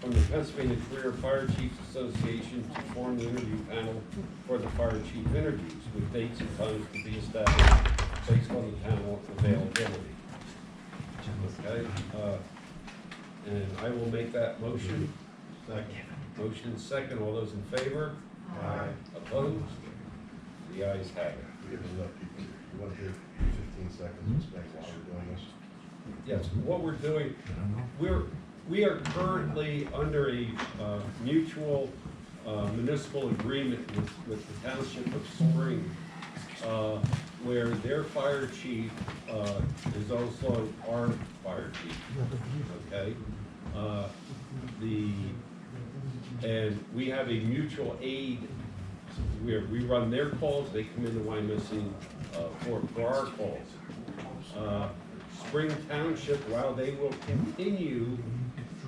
from the Pennsylvania Career Fire Chiefs Association to form the interview panel for the fire chief interviews with dates and times to be established based on the panel availability. Okay, and I will make that motion. Second. Motion second, all those in favor? Aye. Opposed? The ayes have it. We have enough people here. You want to give 15 seconds to explain why we're doing this? Yes, what we're doing, we are currently under a mutual municipal agreement with the Township of Spring, where their fire chief, is also our fire chief, okay? And we have a mutual aid, where we run their calls, they come into Wyomissing, for our calls. Spring Township, while they will continue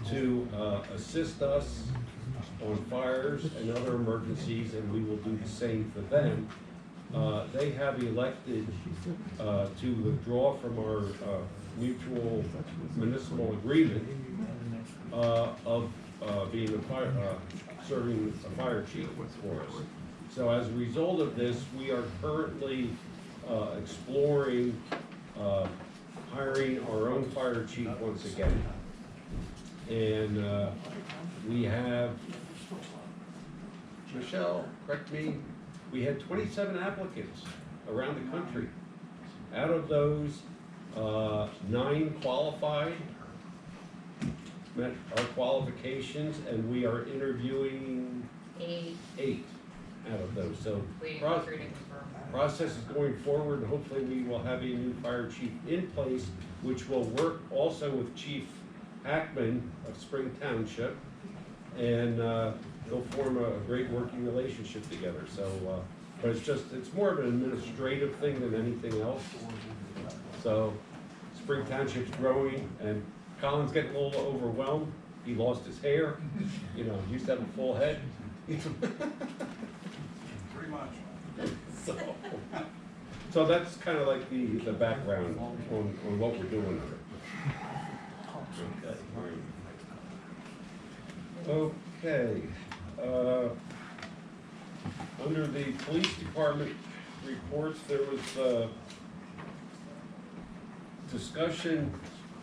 to, assist us on fires and other emergencies, and we will do the same for them, they have elected, to withdraw from our, mutual municipal agreement, of, being a fire, serving a fire chief for us. So as a result of this, we are currently, exploring, hiring our own fire chief once again. And, we have, Michelle, correct me, we had 27 applicants around the country. Out of those, 9 qualified, met our qualifications, and we are interviewing 8 out of those. So process is going forward, and hopefully we will have a new fire chief in place, which will work also with Chief Hackman of Spring Township, and they'll form a great working relationship together. So, but it's more of an administrative thing than anything else. So Spring Township's growing, and Colin's getting a little overwhelmed. He lost his hair, you know, used to have a full head. Pretty much. So that's kind of like the background on what we're doing. Okay. Under the police department reports, there was discussion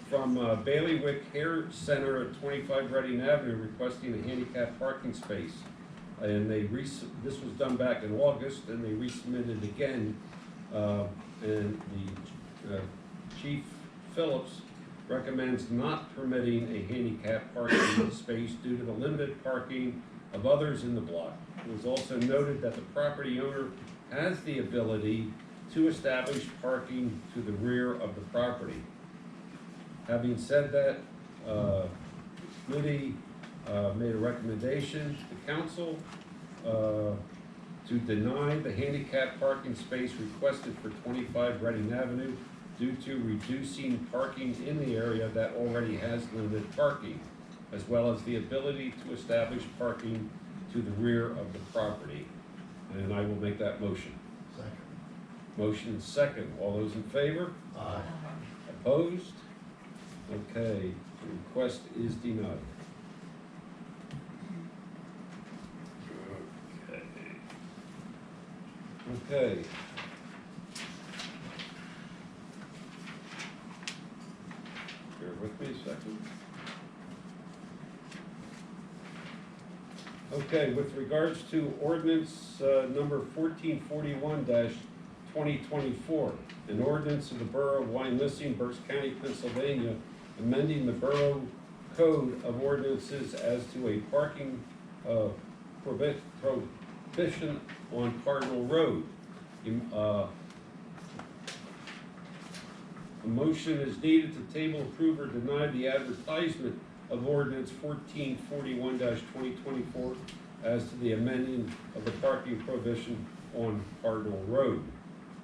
from Bailiwick Hair Center at 25 Reading Avenue requesting a handicap parking space. And this was done back in August, and they resubmitted again. And the Chief Phillips recommends not permitting a handicap parking space due to the limited parking of others in the block. It was also noted that the property owner has the ability to establish parking to the rear of the property. Having said that, committee made a recommendation to the council to deny the handicap parking space requested for 25 Reading Avenue due to reducing parking in the area that already has limited parking, as well as the ability to establish parking to the rear of the property. And I will make that motion. Second. Motion second. All those in favor? Aye. Opposed? Okay, the request is denied. Okay. Bear with me a second. Okay, with regards to ordinance number 1441-2024, an ordinance of the Borough of Wyomissing, Berks County, Pennsylvania, amending the Borough Code of Ordinances as to a parking prohibition on Cardinal Road. A motion is needed to table, approve, or deny the advertisement of ordinance 1441-2024 as to the amending of the parking prohibition on Cardinal Road.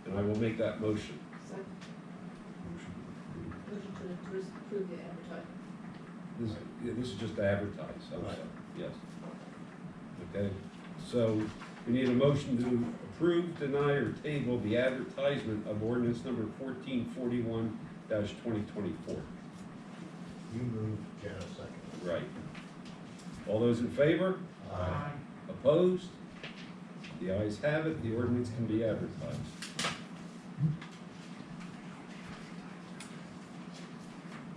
And I will make that motion. Motion to approve the advertisement. This is just to advertise, yes. Okay, so we need a motion to approve, deny, or table the advertisement of ordinance number 1441-2024. You move, Janice second. Right. All those in favor? Aye. Opposed? The ayes have it, the ordinance can be advertised.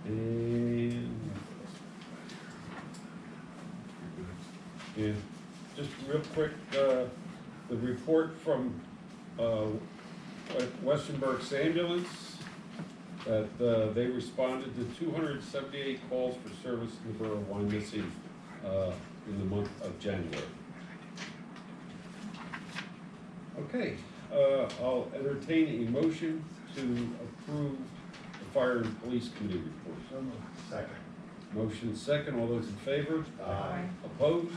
And just real quick, the report from Western Berks Ambulance, that they responded to 278 calls for service in the Borough of Wyomissing in the month of January. Okay, I'll entertain a motion to approve the Fire and Police Committee report. Second. Motion second, all those in favor? Aye. Opposed?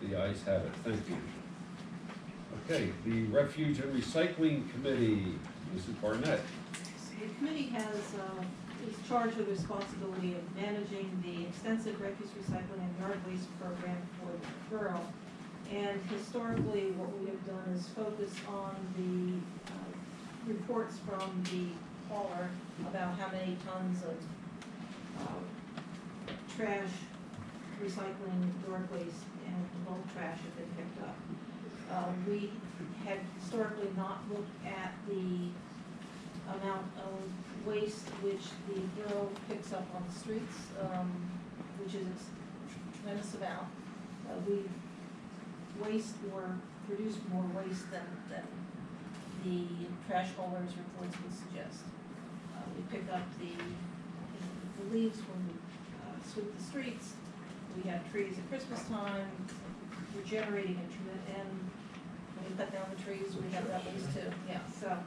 The ayes have it, thank you. Okay, the Refuge and Recycling Committee, Mrs. Barnett. The committee has, is charged with the responsibility of managing the extensive refuse recycling and yard waste program for the borough. And historically, what we have done is focus on the reports from the hauler about how many tons of trash, recycling, yard waste, and bulk trash have been picked up. We had historically not looked at the amount of waste which the borough picks up on the streets, which is a tremendous amount. We waste more, produce more waste than the trash haulers' reports would suggest. We pick up the leaves when we sweep the streets. We have trees at Christmas time. We're generating a tremendous, and when we cut down the trees, we have that waste too. Yeah, so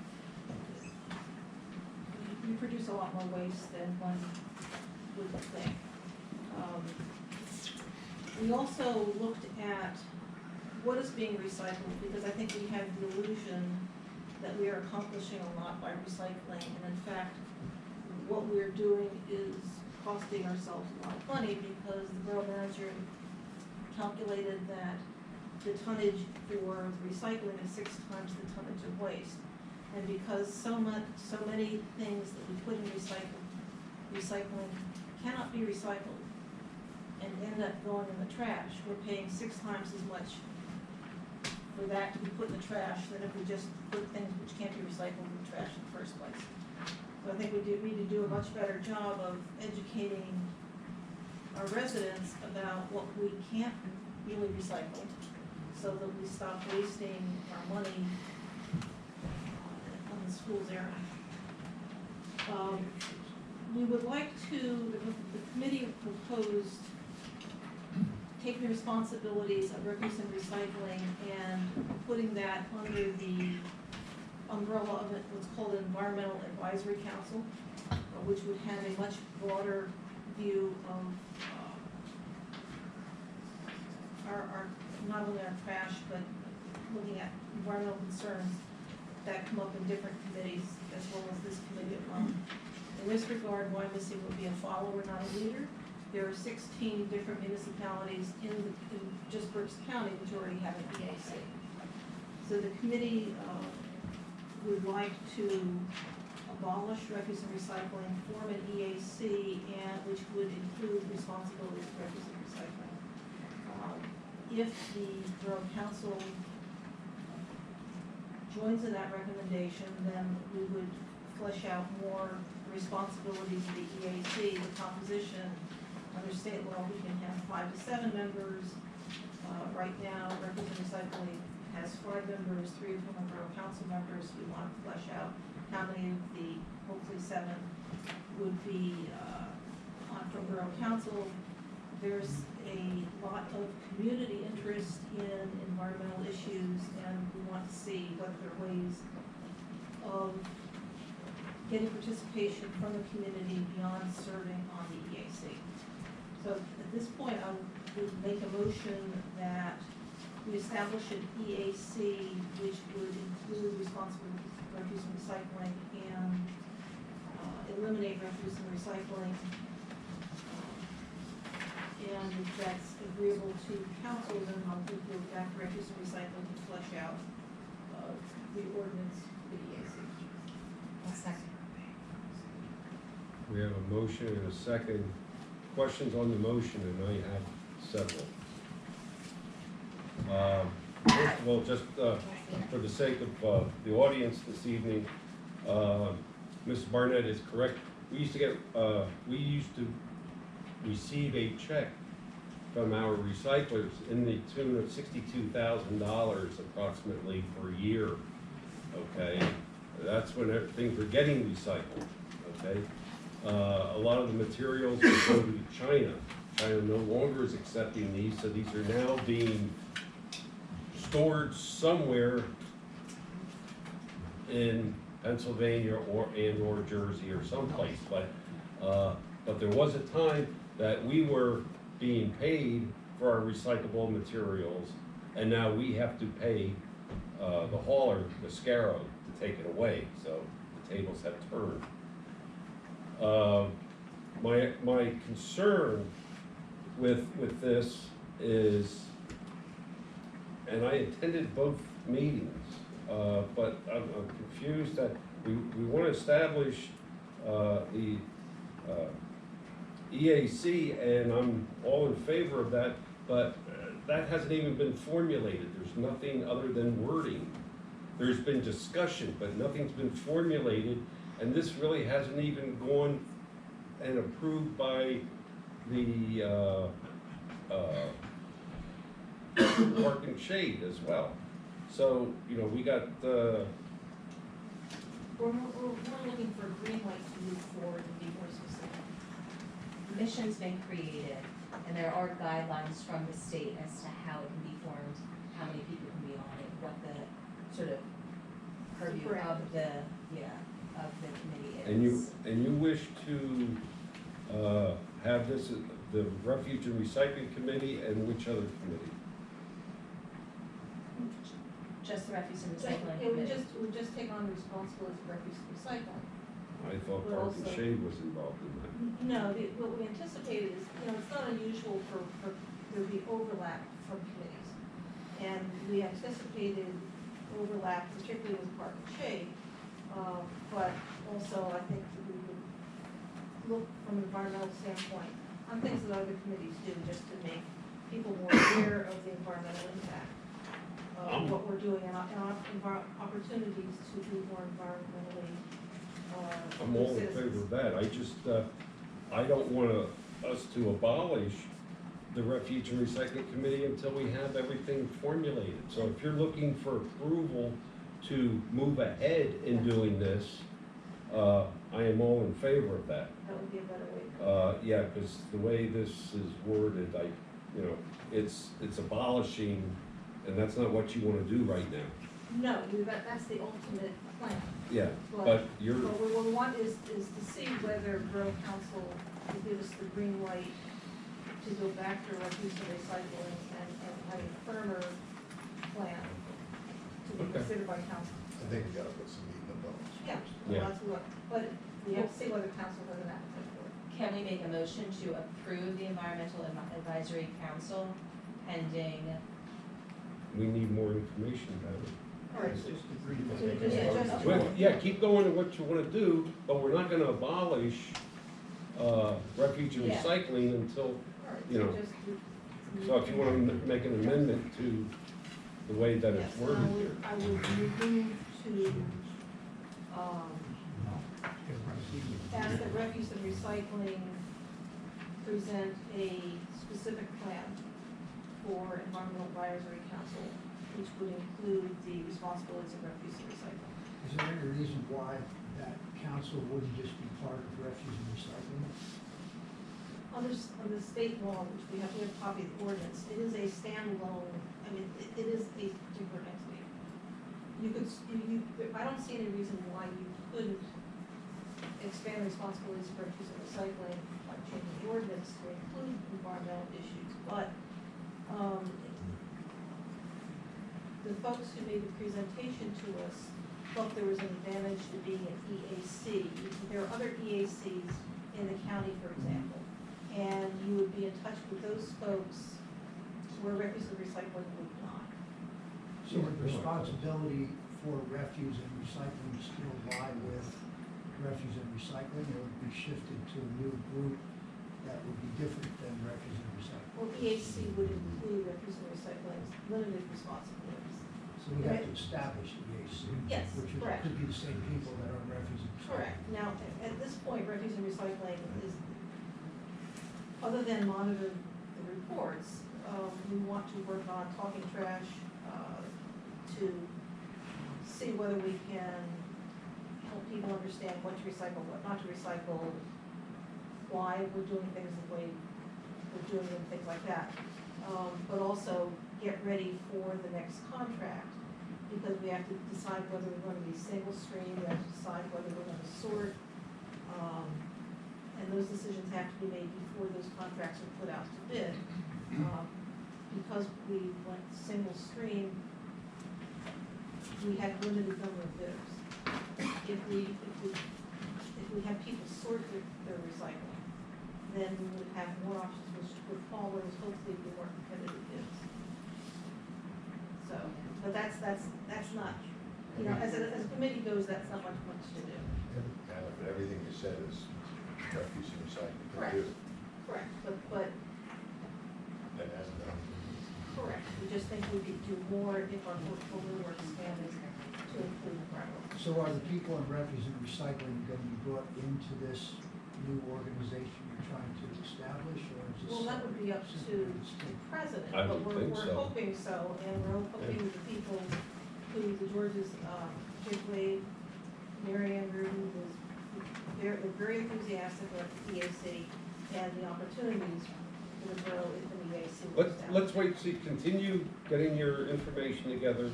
we produce a lot more waste than one would think. We also looked at what is being recycled, because I think we have the illusion that we are accomplishing a lot by recycling, and in fact, what we're doing is costing ourselves a lot of money, because the borough manager calculated that the tonnage for recycling is 6 times the tonnage of waste. And because so many things that we put in recycling cannot be recycled and end up going in the trash, we're paying 6 times as much for that to be put in the trash than if we just put things which can't be recycled in the trash in the first place. So I think we need to do a much better job of educating our residents about what we can't really recycle, so that we stop wasting our money on the school's errand. We would like to, the committee proposed taking the responsibilities of refuse and recycling and putting that under the umbrella of what's called an Environmental Advisory Council, which would have a much broader view of our not only our trash, but looking at environmental concerns that come up in different committees, as well as this committee alone. In this regard, Wyomissing would be a follower, not a leader. There are 16 different municipalities in just Berks County which already have an EAC. So the committee would like to abolish refuse and recycling, form an EAC, and which would include responsibilities for refuse and recycling. If the Borough Council joins in that recommendation, then we would flesh out more responsibilities of the EAC, the composition. Under state law, we can have 5 to 7 members. Right now, refuse and recycling has 5 members, 3 of whom are Borough Council members. We want to flesh out how many of the, hopefully 7, would be from Borough Council. There's a lot of community interest in environmental issues, and we want to see whether there are ways of getting participation from the community beyond serving on the EAC. So at this point, I would make a motion that we establish an EAC which would include responsibilities for refuse and recycling and eliminate refuse and recycling. And if that's agreeable to council, then I'll go back to refuse and recycling to flesh out the ordinance for the EAC. Second. We have a motion and a second. Questions on the motion, and I have several. First of all, just for the sake of the audience this evening, Mrs. Barnett is correct. We used to receive a check from our recyclers in the tune of $62,000 approximately per year. Okay, that's when things were getting recycled. Okay. A lot of the materials are going to China. China no longer is accepting these, so these are now being stored somewhere in Pennsylvania or Jersey or someplace, but there was a time that we were being paid for our recyclable materials, and now we have to pay the hauler, the Scarrow, to take it away, so the tables have turned. My concern with this is, and I attended both meetings, but I'm confused that we want to establish the EAC, and I'm all in favor of that, but that hasn't even been formulated. There's nothing other than wording. There's been discussion, but nothing's been formulated, and this really hasn't even gone and approved by the Park and Shade as well. So, you know, we got, We're looking for a green light to move forward and be more specific. Mission's been created, and there are guidelines from the state as to how it can be formed, how many people can be on it, what the sort of purview of the committee is. and you wish to have this, the Refuge and Recycling Committee, and which other committee? Just the refuse and It recycling would committee. would just take on the responsibility of refuse and recycling. I thought But Park and also- Shade was involved in that. No, what we anticipated is, you know, it's not unusual for there to be overlap from committees. And we anticipated overlap, particularly with Park and Shade, but also I think that we would look from an environmental standpoint on things that other committees do, just to make people more aware of the environmental impact of what we're doing and opportunities to be more environmentally I'm all in citizens. favor of that. I just, I don't want us to abolish the Refuge and Recycling Committee until we have everything formulated. So if you're looking for approval to move ahead in doing this, I am all in favor of that. That would be a better way. Yeah, because the way this is worded, it's abolishing, and that's not what you want to do right now. No, that's the ultimate plan. Yeah, but you're, But what we want is to see whether Borough Council will give us the green light to go back to refuse and recycling and have a firmer plan to be Okay. considered by council. I think we gotta put some meat in the bones. Yeah, Yeah. that's what, but we have to see whether council has an appetite for it. Can we make a motion to approve the Environmental Advisory Council pending? we need more information about it. All right. Just agree to So make just- a just- motion. Well, yeah, keep going to what you want to do, but we're not going to abolish refuge and Yeah. recycling until, All right, you know, so if you want to make an amendment to the way that it's Yes, and worded here. I would move to, ask that refuse and recycling present a specific plan for Environmental Advisory Council, which would include the responsibilities of refuse and recycling. Is there any reason why that council wouldn't just be part of refuse and recycling? Under the state law, which we have a copy of the ordinance, it is a standalone, I mean, it is a different entity. You could, I don't see any reason why you couldn't expand responsibilities for refuse and recycling by changing the ordinance to include environmental issues, but, the folks who made the presentation to us thought there was an advantage to being an EAC. There are other EACs in the county, for example, and you would be in touch with those folks where refuse and recycling would not. So the responsibility for refuse and recycling still lie with refuse and recycling, or would be shifted to a new group that would be different than refuse and recycling? Well, EAC would include refuse and recycling's limited responsibilities. So we have to establish the EAC. Yes, Which correct. could be the same people that are refuse and recycling. Correct. Now, at this point, refuse and recycling is, other than monitor the reports, we want to work on talking trash, to see whether we can help people understand what to recycle, what not to recycle, why we're doing things the way we're doing them, things like that. But also get ready for the next contract because we have to decide whether we're gonna be single stream, we have to decide whether we're gonna sort. And those decisions have to be made before those contracts are put out to bid. Because we went single stream, we had limited number of bidders. If we have people sort their recycling, then we would have more options, which would fall with hopefully be more competitive bids. So, but that's not, you know, as a committee goes, that's not much to do. But everything you said is refuse and recycling. Correct. Correct, but, That hasn't done. correct, we just think we could do more if our portfolio were expanded to include gravel. So are the people in refuse and recycling going to be brought into this new organization you're trying to establish, or is this? Well, that would be up to the president, I but would think we're so. hoping so, and we're hoping the people who, the Georges, Jim Wade, Mary Ann Gruden, was very enthusiastic about the EAC and the opportunities for the borough if the EAC was established. Let's wait, see, continue getting your information together,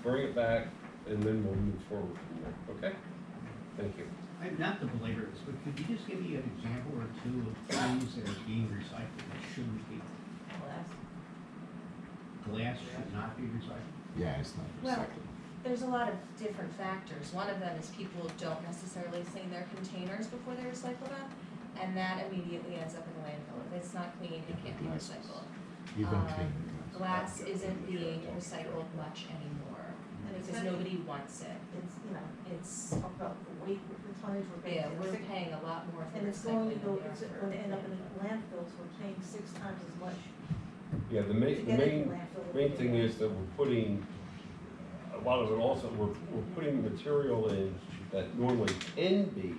bring it back, and then we'll move forward from there, okay? Thank you. Not to belabor this, but could you just give me an example or two of things that are being recycled that shouldn't be? Glass. Glass should not be recycled? Yeah, it's not Well, recyclable. there's a lot of different factors. One of them is people don't necessarily clean their containers before they recycle them, and that immediately ends up in the landfill. If it's not clean, it can't be recycled. Even clean. Glass isn't being recycled much anymore, because nobody wants it. It's, you know, It's, about the weight, the tonnage we're paying. yeah, we're paying a lot more for And it's going to recycling go, than we are it's for going to end up in landfill. landfills, we're paying 6 times as much. Yeah, the To get it to landfill. main thing is that we're putting, a lot of it also, we're putting material in that normally can be,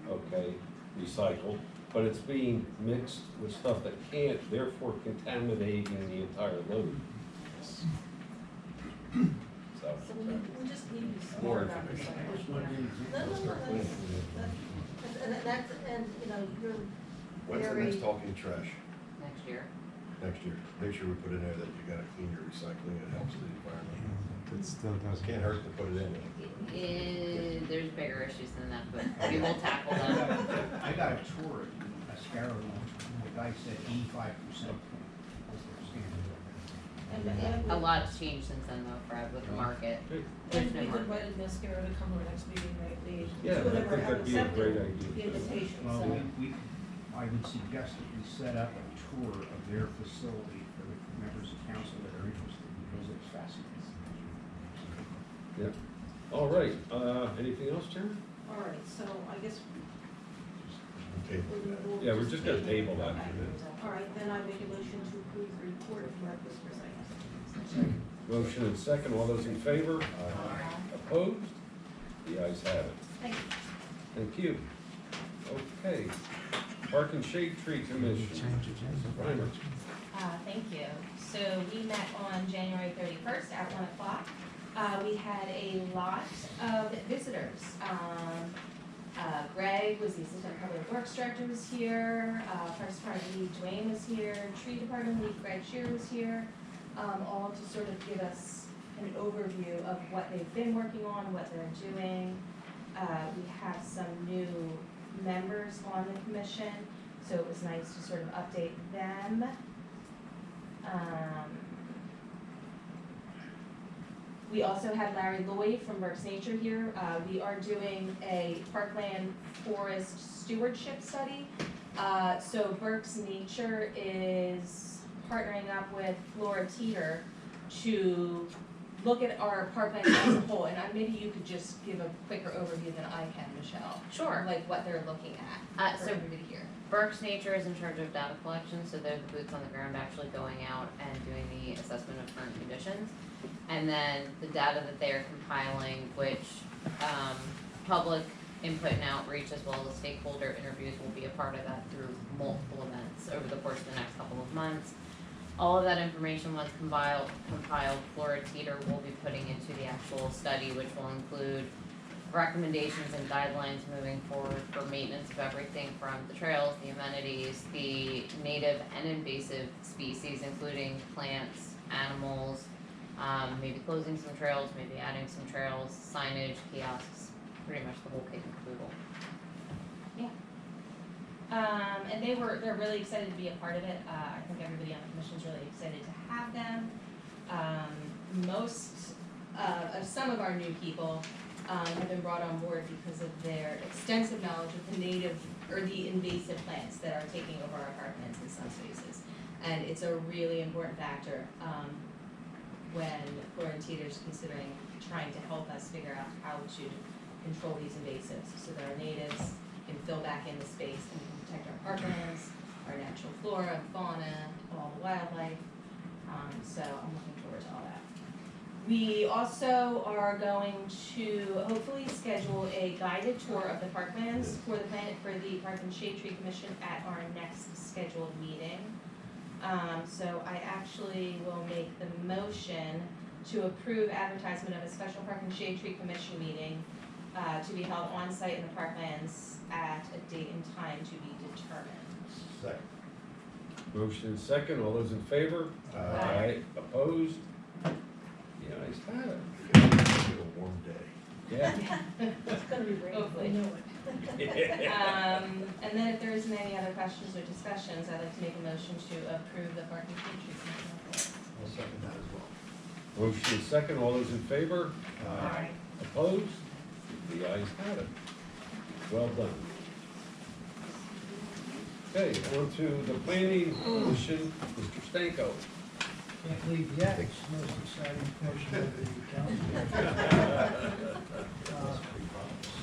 okay, recycled, but it's being mixed with stuff that can't, therefore contaminating the entire load. So, So we just need to be More smart about this. Just one example. That's, and, you know, you're When's the very. next talking trash? Next year. Next year. Make sure we put in there that you gotta clean your recycling, it helps the environment. It still does. Can't hurt to put it in. There's bigger issues than that, but we will tackle them. I got a tour at Mascaro once, and the guy said 85% was their standard. A lot's changed since then though, Fred, with the market. And There's no we've market. invited Mascara to come to our next meeting, they, Yeah, two of I them think have that'd be a great accepted idea. the invitation, Well, so. I would suggest that we set up a tour of their facility for the members of council that are interested, because it's fascinating. yeah. All right, anything else, Chairman? All right, so I guess. Okay. Yeah, we're just gonna table that Okay. for now. All right, then I make a motion to approve the report of Marcus Forsyth. Motion and second, all those in favor? Opposed? The ayes have it. Thank you. Thank you. Okay, Park and Shade Tree Commission. Reimer. Thank you. So we met on January 31st at 1 o'clock. We had a lot of visitors. Greg was the Assistant Public Works Director was here, First Department Lead Dwayne was here, Tree Department Lead Greg Shear was here, all to sort of give us an overview of what they've been working on, what they're doing. We have some new members on the commission, so it was nice to sort of update them. We also had Larry Lloyd from Burke's Nature here. We are doing a parkland forest stewardship study. So Burke's Nature is partnering up with Flora Teeter to look at our parkland as a whole. And maybe you could just give a quicker overview than I can, Michelle. Sure. Like what they're looking at for So everybody here. Burke's Nature is in charge of data collection, so they're the boots on the ground actually going out and doing the assessment of current conditions. And then the data that they are compiling, which public input and outreach as well as stakeholder interviews will be a part of that through multiple events over the course of the next couple of months. All of that information, once compiled, Flora Teeter will be putting into the actual study, which will include recommendations and guidelines moving forward for maintenance of everything from the trails, the amenities, the native and invasive species, including plants, animals, Maybe closing some trails, maybe adding some trails, signage, kiosks, pretty much the whole kit and caboodle. And they're really excited to be a part of it. I think everybody on the commission's really excited to have them. Some of our new people, have been brought on board because of their extensive knowledge of the native, or the invasive plants that are taking over our apartments in some spaces. And it's a really important factor, when Florida Teeter's considering trying to help us figure out how to control these invasives, so that our natives can fill back in the space and we can protect our parklands, our natural flora and fauna, all the wildlife. So I'm looking forward to all that. We also are going to hopefully schedule a guided tour of the parklands for the Park and Shade Tree Commission at our next scheduled meeting. So I actually will make the motion to approve advertisement of a special Park and Shade Tree Commission meeting to be held on site in the parklands at a date and time to be determined. Second. Motion and second, all those in favor? Aye. Opposed? The ayes have it. It's a warm day. Yeah. It's gonna be rain, Hopefully. we know it. And then if there isn't any other questions or discussions, I'd like to make a motion to approve the Park and Shade Tree Commission report. I'll second that as well. Motion and second, all those in favor? Aye. Opposed? The ayes have it. Well done. Okay, on to the planning commission, Mr. Stanko. Can't leave yet, it's the most exciting portion of the council.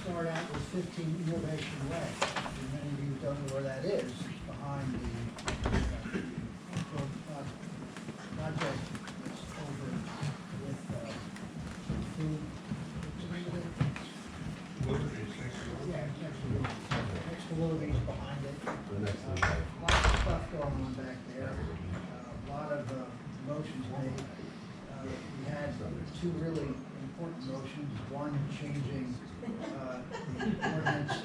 Start out with 15 Innovation Way. And many of you don't know where that is, it's behind the project that's over with food. Yeah, next to Willoughby's behind it. Lots of stuff going on back there. A lot of motions made. We had two really important motions. One changing the ordinance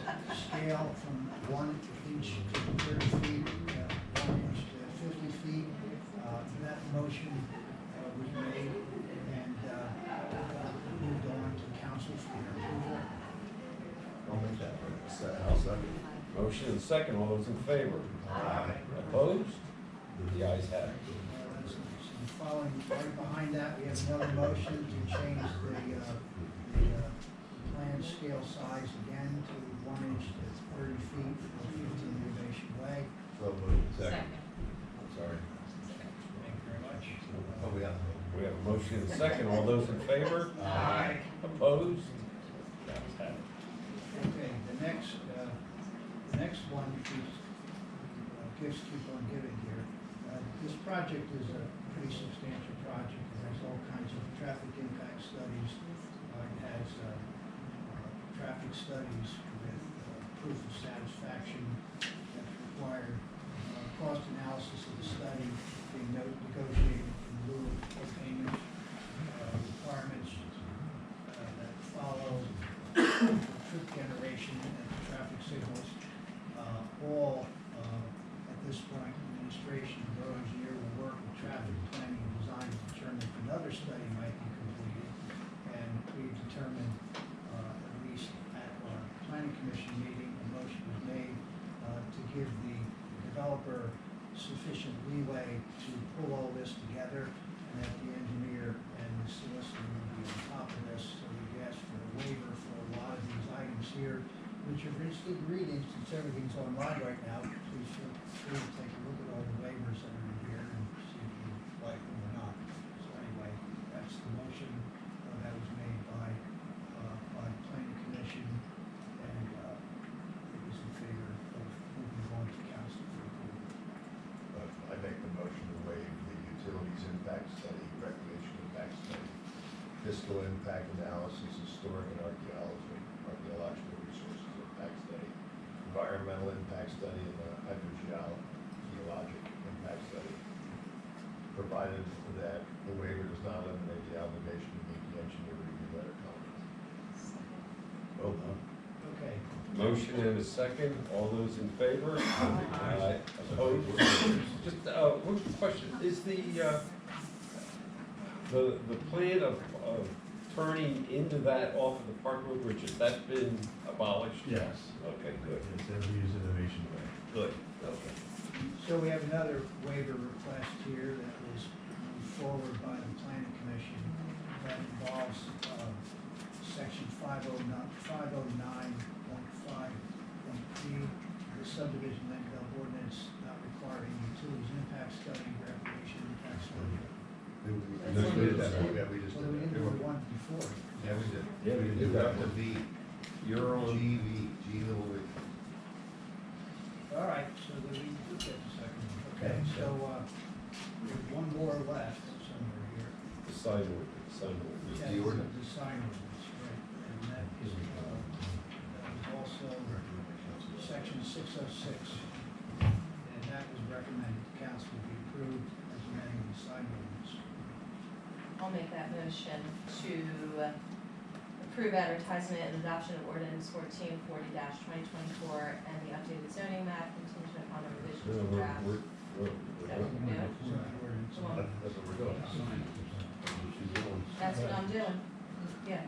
scale from 1 inch to 30 feet, 1 inch to 50 feet. That motion was made and moved on to council for their approval. I'll make that one. I'll second. Motion and second, all those in favor? Aye. Opposed? The ayes have it. Following, right behind that, we have another motion to change the plan scale size again to 1 inch to 30 feet for 15 Innovation Way. So moved. Second. I'm sorry. Thank you very much. Oh, we have. We have a motion and second, all those in favor? Aye. Opposed? The ayes have it. Okay, the next one is gifts keep on giving here. This project is a pretty substantial project. It has all kinds of traffic impact studies. It has traffic studies with proof of satisfaction that's required. Cost analysis of the study being negotiated in lieu of payment requirements that follow trip generation and traffic signals. All at this point, administration and borough engineer will work with traffic planning and design to determine if another study might be completed. And we've determined, at least at our planning commission meeting, a motion was made to give the developer sufficient leeway to pull all this together, and that the engineer and the solicitor will be on top of this. So we asked for a waiver for a lot of these items here, which are instant readings, since everything's online right now. Please feel free to take a look at all the waivers that are in here and see if you like them or not. So anyway, that's the motion that was made by planning commission, and it was in favor of moving on to council for approval. I make the motion to waive the utilities impact study, recreation impact study, fiscal impact analysis, historic and archaeological resources impact study, environmental impact study, and hydrogeologic impact study, provided that the waiver does not eliminate the obligation to meet the engineer review letter comments. Well done. Okay. Motion and a second, all those in favor? Aye. Opposed? Just, one question, is the The plan of turning into that off of the Park Road Bridge, has that been abolished? Yes. Okay, good, It's every use innovation way. good, okay. So we have another waiver request here that was moved forward by the planning commission that involves, section 509.5.3, the subdivision land development ordinance not requiring utilities impact study, recreation impact study. We just did that. Yeah, we just Well, we did didn't that. do the one before. Yeah, we did. Yeah, we did that The one. V, You're on. G little V. All right, so then we did get the second one. Okay, so, we have one more left somewhere here. The sign ordinance, sign ordinance. Yeah, The ordinance. The sign ordinance, right, and that is, that was also section 606. And that was recommended the council be approved as amending the sign ordinance. I'll make that motion to approve advertisement and adoption of ordinance 1440-2024 and the updated zoning map contingent upon the revision No, of the draft. we're That what we're doing? Sign ordinance. Come on. That's what we're doing. She's doing. That's what I'm doing, yeah.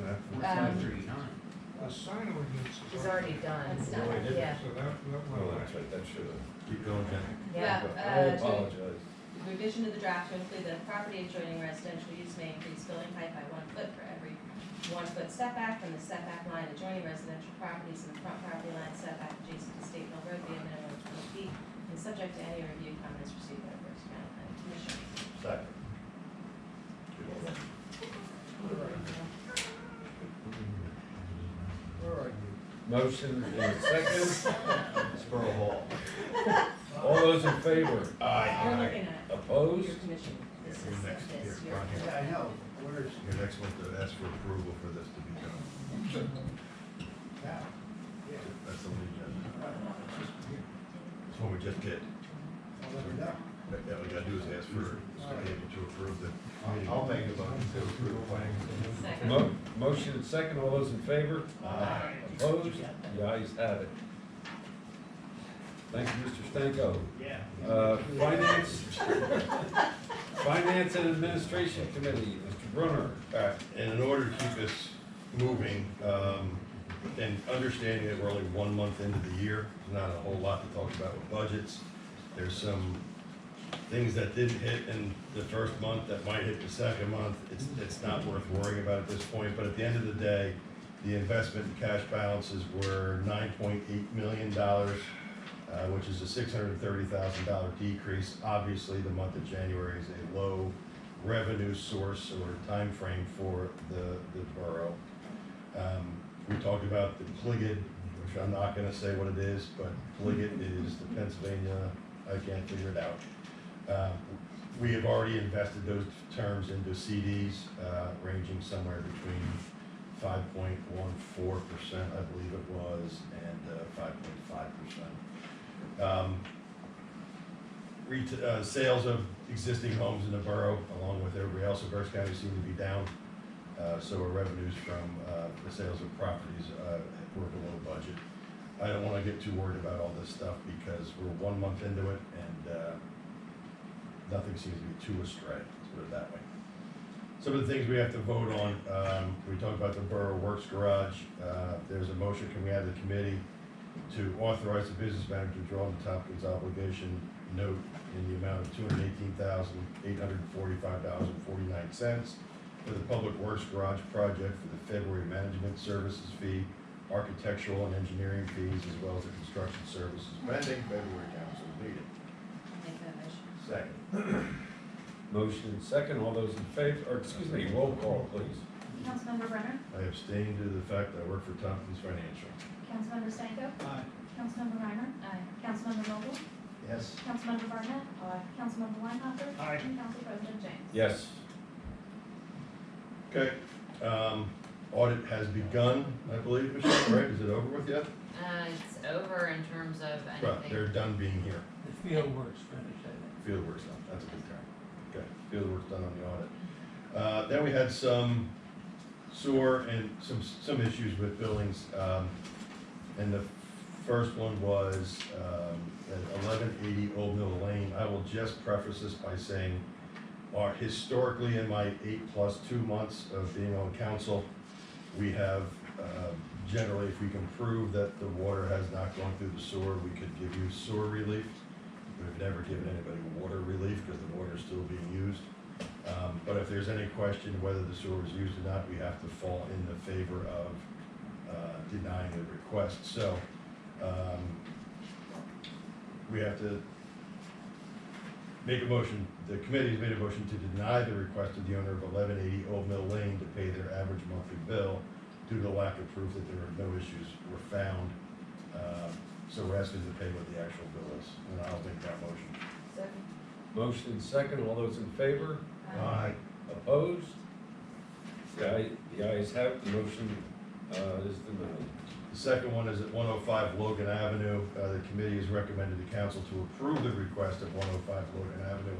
The sign ordinance is. It's already done. It's done, yeah. So that Oh, went that's right, that should have. Keep going, Jen. Yeah, I apologize. Revision of the draft to include that property adjoining residential use may increase building height by 1 foot for every 1 foot setback from the setback line adjoining residential properties and the front property line setback adjacent to State Hill Road be a minimum of 20 feet and subject to any review comments received by the Berks County Planning Commission. Second. Where are you? Motion and a second. It's Borough Hall. All those in favor? You're looking at Opposed? your commission. This Your is next, this, here, your. Ron, here. Yeah, I know, where's, Your next one to ask for approval for this to be done. yeah, yeah. That's on the agenda. It's just here. That's what we just did. I'll let her know. All we gotta do is ask for, to be able to approve the. I'll make a motion to approve the plan. Second. Motion and second, all those in favor? Aye. Opposed? The ayes have it. Thank you, Mr. Stanko. Yeah. Finance and Administration Committee, Mr. Brunner. And in order to keep this moving, and understanding that we're only 1 month into the year, there's not a whole lot to talk about with budgets. There's some things that didn't hit in the first month that might hit the second month. It's not worth worrying about at this point, but at the end of the day, the investment and cash balances were $9.8 million, which is a $630,000 decrease. Obviously, the month of January is a low revenue source or time frame for the borough. We talked about the Pliget, which I'm not gonna say what it is, but Pliget is the Pennsylvania, I can't figure it out. We have already invested those terms into CDs, ranging somewhere between 5.14%, I believe it was, and 5.5%. Sales of existing homes in the borough, along with everybody else in Berks County, seem to be down. So our revenues from the sales of properties were below budget. I don't want to get too worried about all this stuff because we're 1 month into it and nothing seems to be too astray, let's put it that way. Some of the things we have to vote on, we talked about the Borough Works Garage. There's a motion, can we have the committee to authorize the business manager to draw the Tompkins obligation note in the amount of $218,845.49 for the Public Works Garage project for the February management services fee, architectural and engineering fees, as well as the construction services pending February council meeting. Make that motion. Second. Motion and second, all those in favor, or excuse me, roll call, please. Councilmember Brenner? I abstain due to the fact that I work for Tompkins Financial. Councilmember Stanko? Aye. Councilmember Reimer? Aye. Councilmember Vogel? Yes. Councilmember Barnett? Aye. Councilmember Weinhofer? Aye. And Council President James? Yes. Okay, audit has begun, I believe, Michelle, right? Is it over with yet? It's over in terms of Right, anything. they're done being here. The field works finished, I think. Fieldwork's done, that's a good term. Okay, fieldwork's done on the audit. Then we had some sewer and some issues with buildings. And the first one was at 1180 Old Mill Lane. I will just preface this by saying Historically, in my 8+2 months of being on council, we have, generally, if we can prove that the water has not gone through the sewer, we could give you sewer relief. We've never given anybody water relief because the water is still being used. But if there's any question whether the sewer is used or not, we have to fall in the favor of denying the request. So we have to make a motion. The committee has made a motion to deny the request of the owner of 1180 Old Mill Lane to pay their average monthly bill due to lack of proof that there are no issues were found. So we're asking to pay what the actual bill is, and I'll make that motion. Second. Motion and second, all those in favor? Aye. Opposed? The ayes have it, the motion is denied. The second one is at 105 Logan Avenue. The committee has recommended the council to approve the request of 105 Logan Avenue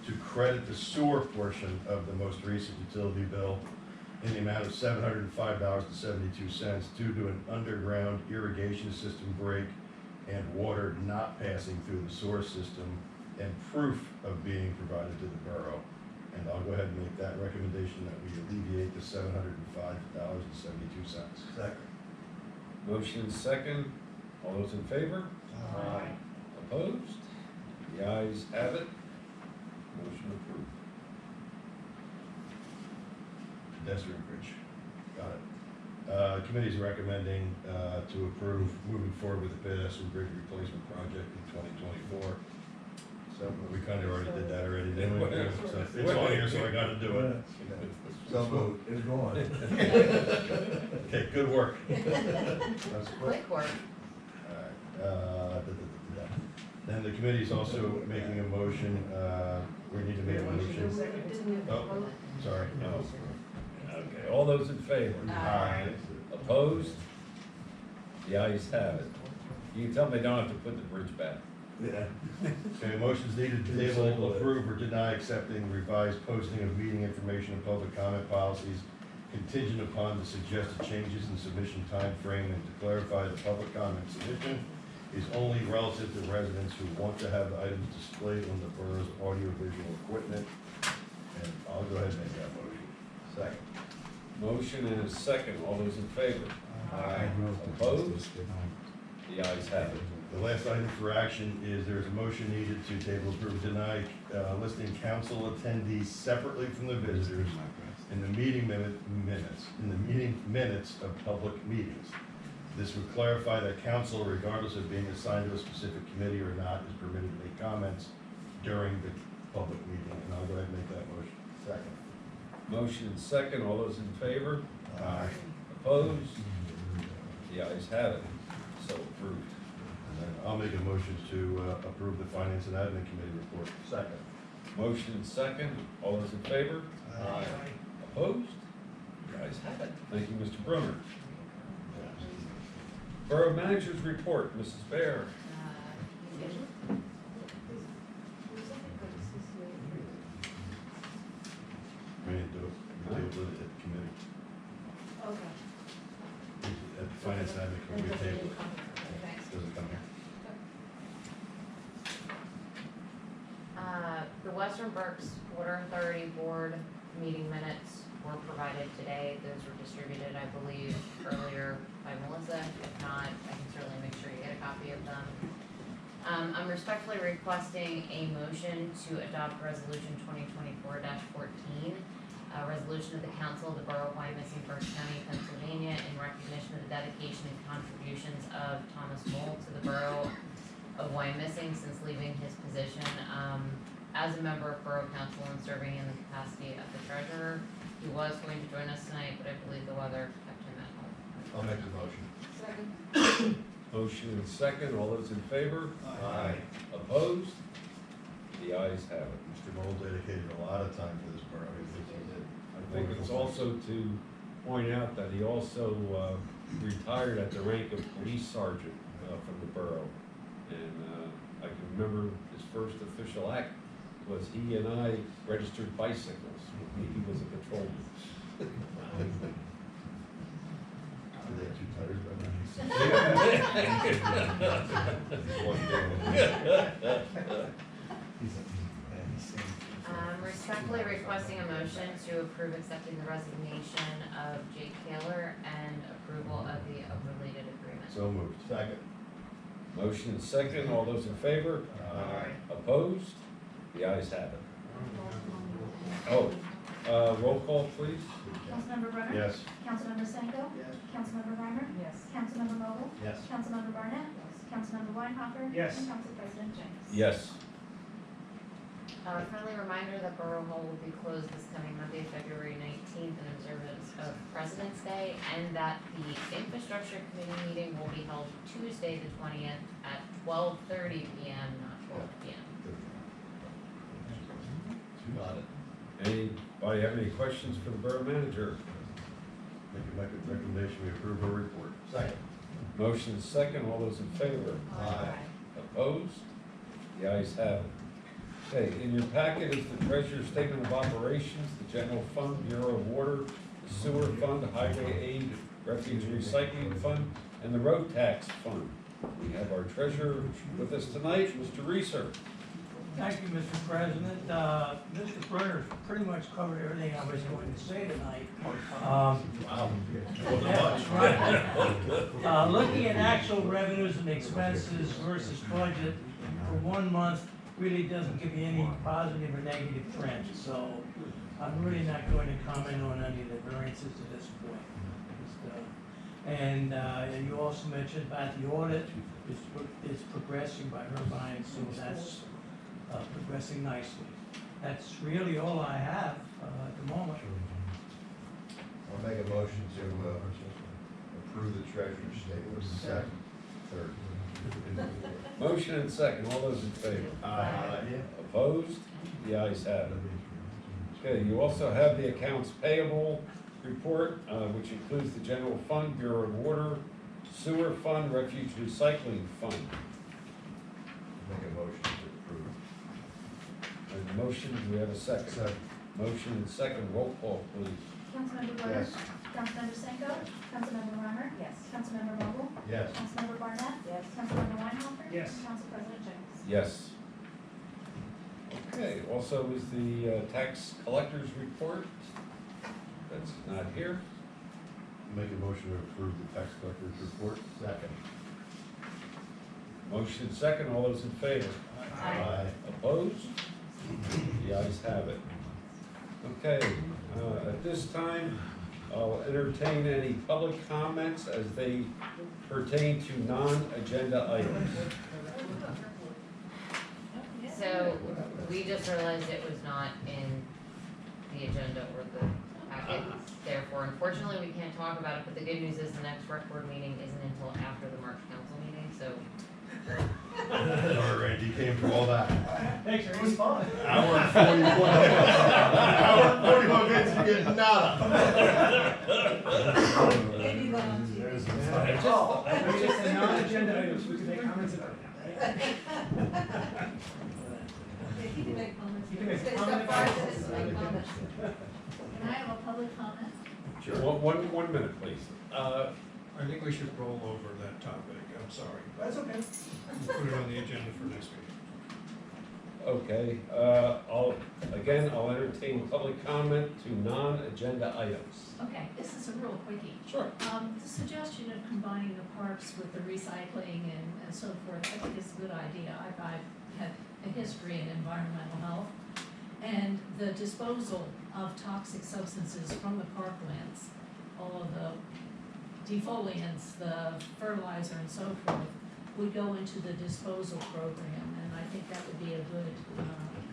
to credit the sewer portion of the most recent utility bill in the amount of $705.72 due to an underground irrigation system break and water not passing through the sewer system and proof of being provided to the borough. And I'll go ahead and make that recommendation that we alleviate the $705.72. Second. Motion and second, all those in favor? Aye. Opposed? The ayes have it, motion approved. Pedestrian bridge. Got it. Committee's recommending to approve moving forward with the pedestrian bridge replacement project in 2024. So we kind of already did that already, didn't we? So it's on here, so I got to do it. So moved. It's gone. Okay, good work. That's Quick work. Then the committee's also making a motion, we need to make a motion. Oh, sorry. Okay, all those in favor? Aye. Opposed? The ayes have it. You can tell me I don't have to put the bridge back. Yeah. Okay, motion's needed to table, approve, or deny accepting revised posting of meeting information and public comment policies contingent upon the suggested changes in submission time frame, and to clarify the public comment submission is only relative to residents who want to have the items displayed on the borough's audiovisual equipment. And I'll go ahead and make that motion. Second. Motion and a second, all those in favor? Aye. Opposed? The ayes have it. The last item for action is there's a motion needed to table, approve, deny, listing council attendees separately from the visitors in the meeting minutes of public meetings. This would clarify that council, regardless of being assigned to a specific committee or not, is permitted to make comments during the public meeting, and I'll go ahead and make that motion. Second. Motion and second, all those in favor? Aye. Opposed? The ayes have it, so approved. And then I'll make a motion to approve the Finance and Admin Committee report. Second. Motion and second, all those in favor? Aye. Opposed? The ayes have it. Thank you, Mr. Brunner. Borough Manager's report, Mrs. Bear. We didn't do it. We tabled it at the committee. Okay. At the Finance and Admin Committee, we tabled it. Doesn't come here. The Western Berks Water Authority Board meeting minutes were provided today. Those were distributed, I believe, earlier by Melissa. If not, I can certainly make sure you get a copy of them. I'm respectfully requesting a motion to adopt Resolution 2024-14, a resolution of the Council of the Borough of Wyomissing, Berks County, Pennsylvania, in recognition of the dedication and contributions of Thomas Mole to the Borough of Wyomissing since leaving his position as a member of Borough Council and serving in the capacity of the treasurer. He was going to join us tonight, but I believe the weather kept him at home. I'll make the motion. Second. Motion and second, all those in favor? Aye. Opposed? The ayes have it. Mr. Mole dedicated a lot of time to this borough. He did. I think it's also to point out that he also retired at the rank of police sergeant from the borough. And I can remember his first official act was he and I registered bicycles. He was a patrolman. They had two tires respectfully requesting a motion to approve accepting the resignation of Jake Taylor and approval of the related agreement. So moved. Second. Motion and second, all those in favor? Aye. Opposed? The ayes have it. Oh, roll call, please. Councilmember Brunner? Yes. Councilmember Senko? Yes. Councilmember Reimer? Yes. Councilmember Vogel? Yes. Councilmember Barnett? Councilmember Weinhofer? Yes. And Council President Jenckes? Yes. Friendly reminder that Borough Hall will be closed this coming Monday, February 19th in observance of President's Day, and that the Infrastructure Committee meeting will be held Tuesday, the 20th at 12:30 p.m., not 12 p.m. Got it. Anybody have any questions for the borough manager? Make a recommendation, we approve her report. Second. Motion and second, all those in favor? Aye. Opposed? The ayes have it. Okay, in your packet is the treasurer's statement of operations, the general fund, Bureau of Water, the sewer fund, the highway aid, refuge and recycling fund, and the road tax fund. We have our treasurer with us tonight, Mr. Reimer. Thank you, Mr. President. Mr. Brunner pretty much covered everything I was going to say tonight. Wow. That's right. Looking at actual revenues and expenses versus budget for 1 month really doesn't give you any positive or negative trends. So I'm really not going to comment on any of the variances at this point. And you also mentioned about the audit is progressing by Irvine, so that's progressing nicely. That's really all I have at the moment. I'll make a motion to approve the treasurer's statement. Second. Third. Motion and second, all those in favor? Aye. Opposed? The ayes have it. Okay, you also have the accounts payable report, which includes the general fund, Bureau of Water, sewer fund, refuge recycling fund. Make a motion to approve. And the motion, do we have a second? Second. Motion and second, roll call, please. Councilmember Brunner? Yes. Councilmember Senko? Councilmember Reimer? Yes. Councilmember Vogel? Yes. Councilmember Barnett? Yes. Councilmember Weinhofer? Yes. And Council President Jenckes? Yes. Okay, also is the tax collector's report. That's not here. Make a motion to approve the tax collector's report. Second. Motion and second, all those in favor? Aye. Opposed? The ayes have it. Okay, at this time, I'll entertain any public comments as they pertain to non-agenda items. So, we just realized it was not in the agenda or the packet, therefore unfortunately we can't talk about it, but the good news is the next rec board meeting isn't until after the March council meeting, so. Sorry, Randy, you came for all that. Thanks, it was fun. Hour and 41. Hour and 41 minutes, you get nada. Maybe volunteer. It's just the non-agenda items, we can make comments about it now, right? Yeah, he can make comments. You can make It's a got comment. 5 minutes to make comments. Can I have a public comment? Sure. One minute, please. I think we should roll over that topic, I'm sorry. That's okay. We'll put it on the agenda for next week. Okay, I'll entertain public comment to non-agenda items. Okay, this is a real quickie. Sure. The suggestion of combining the parks with the recycling and so forth, I think is a good idea. I've had a history in environmental health. And the disposal of toxic substances from the parklands, all of the defoliants, the fertilizer and so forth, would go into the disposal program, and I think that would be a good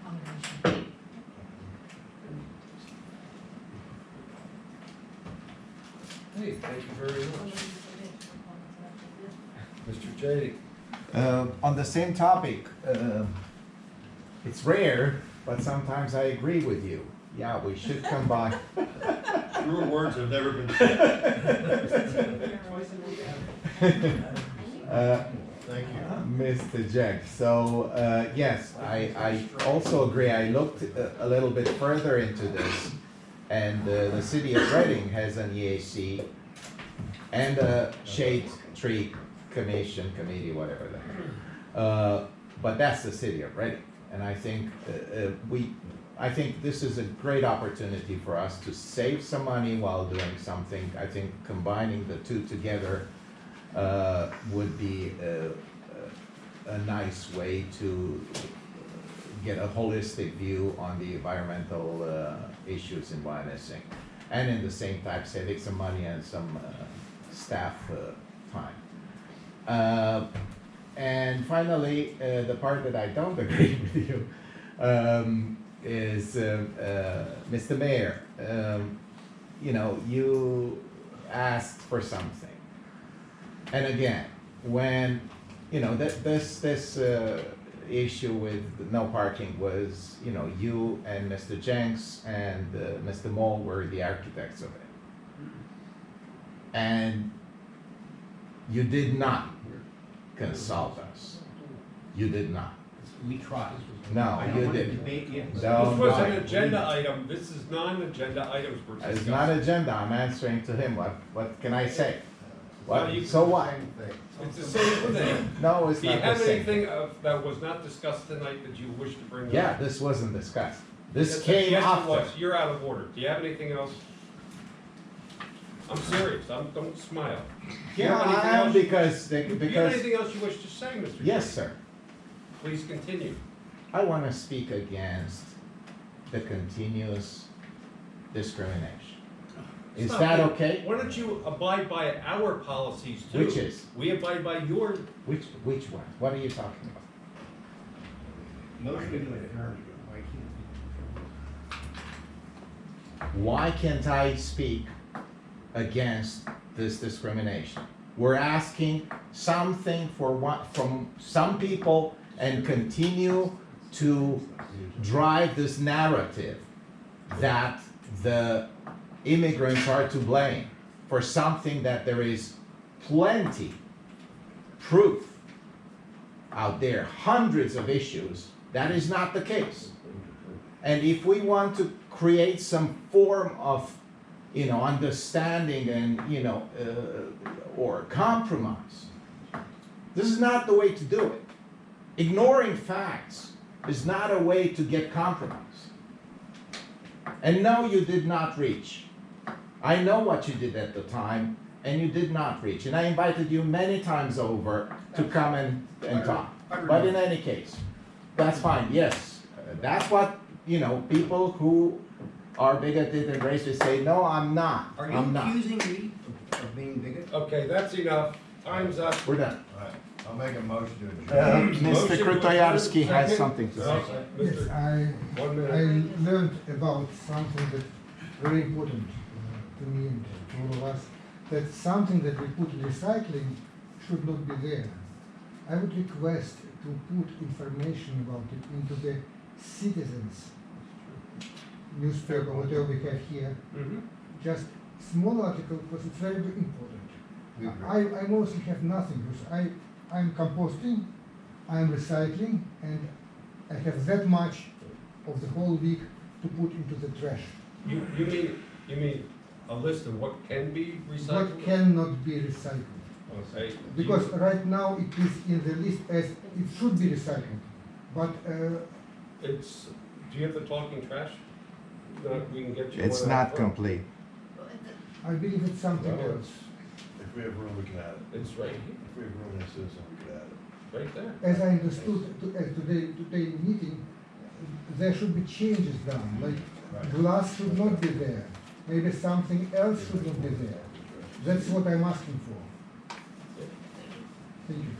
combination. Hey, thank you very much. Mr. J. On the same topic, it's rare, but sometimes I agree with you. Yeah, we should combine. Truer words have never been said. Thank you. Mr. Jenckes. So, yes, I also agree. I looked a little bit further into this, and the city of Reading has an EAC and a shade tree committee, whatever that. But that's the city of Reading, and I think I think this is a great opportunity for us to save some money while doing something. I think combining the two together would be a nice way to get a holistic view on the environmental issues in Wyomissing, and in the same time saving some money and some staff time. And finally, the part that I don't agree with you is, Mr. Mayor, you know, you asked for something. And again, when, you know, this issue with no parking was, you know, you and Mr. Jenckes and Mr. Moll were the architects of it. And you did not consult us. You did not. We tried. No, I don't you wanna didn't. debate you. No, This was an no. agenda item, this is non-agenda items we're discussing. It's not agenda, I'm answering to him, what can I say? Well, What, you- so what? It's the same thing. No, it's Do you not the have same. anything that was not discussed tonight that you wish to bring up? Yeah, this wasn't discussed. This Yes, came yes, it after. was. You're out of order. Do you have anything else? I'm serious, don't smile. Do you Yeah, have anything I am else? because, Do you have because, anything else you wish to say, Mr. yes, Jenckes? sir. Please continue. I want to speak against the continuous discrimination. Is Stop that it. okay? Why don't you abide by our policies too? Which is? We abide by your, Which one? What are you talking about? Motion to adjourn. Why can't Why can't I speak against this discrimination? We're asking something from some people and continue to drive this narrative that the immigrants are to blame for something that there is plenty proof out there, hundreds of issues, that is not the case. And if we want to create some form of, you know, understanding and, you know, or compromise, this is not the way to do it. Ignoring facts is not a way to get compromise. And no, you did not reach. I know what you did at the time, and you did not reach. And I invited you many times over to come and talk. But in any case, that's fine, yes. That's what, you know, people who are bigoted and racist say, no, I'm not. Are you I'm not. accusing me of being bigoted? okay, that's enough. Time's up. We're done. All right, I'll make a motion to adjourn. Mr. Motion to Krytoyarski adjourn, has second. something to say. Yes, Mr. I 1 minute. learned about something that's very important to me and to all of us, that something that we put in recycling should not be there. I would request to put information about it into the citizens newspaper, whatever we have here. Mhm. Just small article, because it's very important. We agree. I mostly have nothing, because I'm composting, I'm recycling, and I have that much of the whole week to put into the trash. You mean a list of what can be recycled? What cannot be recycled? Okay. Do Because you- right now it is in the list as it should be recycled, but It's, do you have the talking trash? No, we can get you It's one out not front. complete. I believe it's something Well, else. If we have room, we can add it. It's right, If we have room in the system, we can add it. right there. As I understood today meeting, there should be changes done, like glass should not be there, maybe something else should not be there. That's what I'm asking for. Thank you.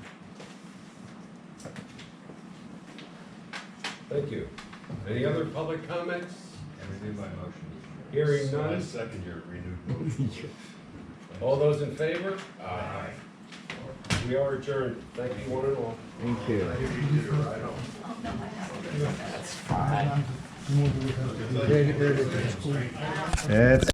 Thank you. Any other public comments? Everything by motion. Hearing So I none. second your renewed motion. All those in favor? Aye. We are adjourned. Thank you, one and all. Thank you. That's fine. Very early to school. It's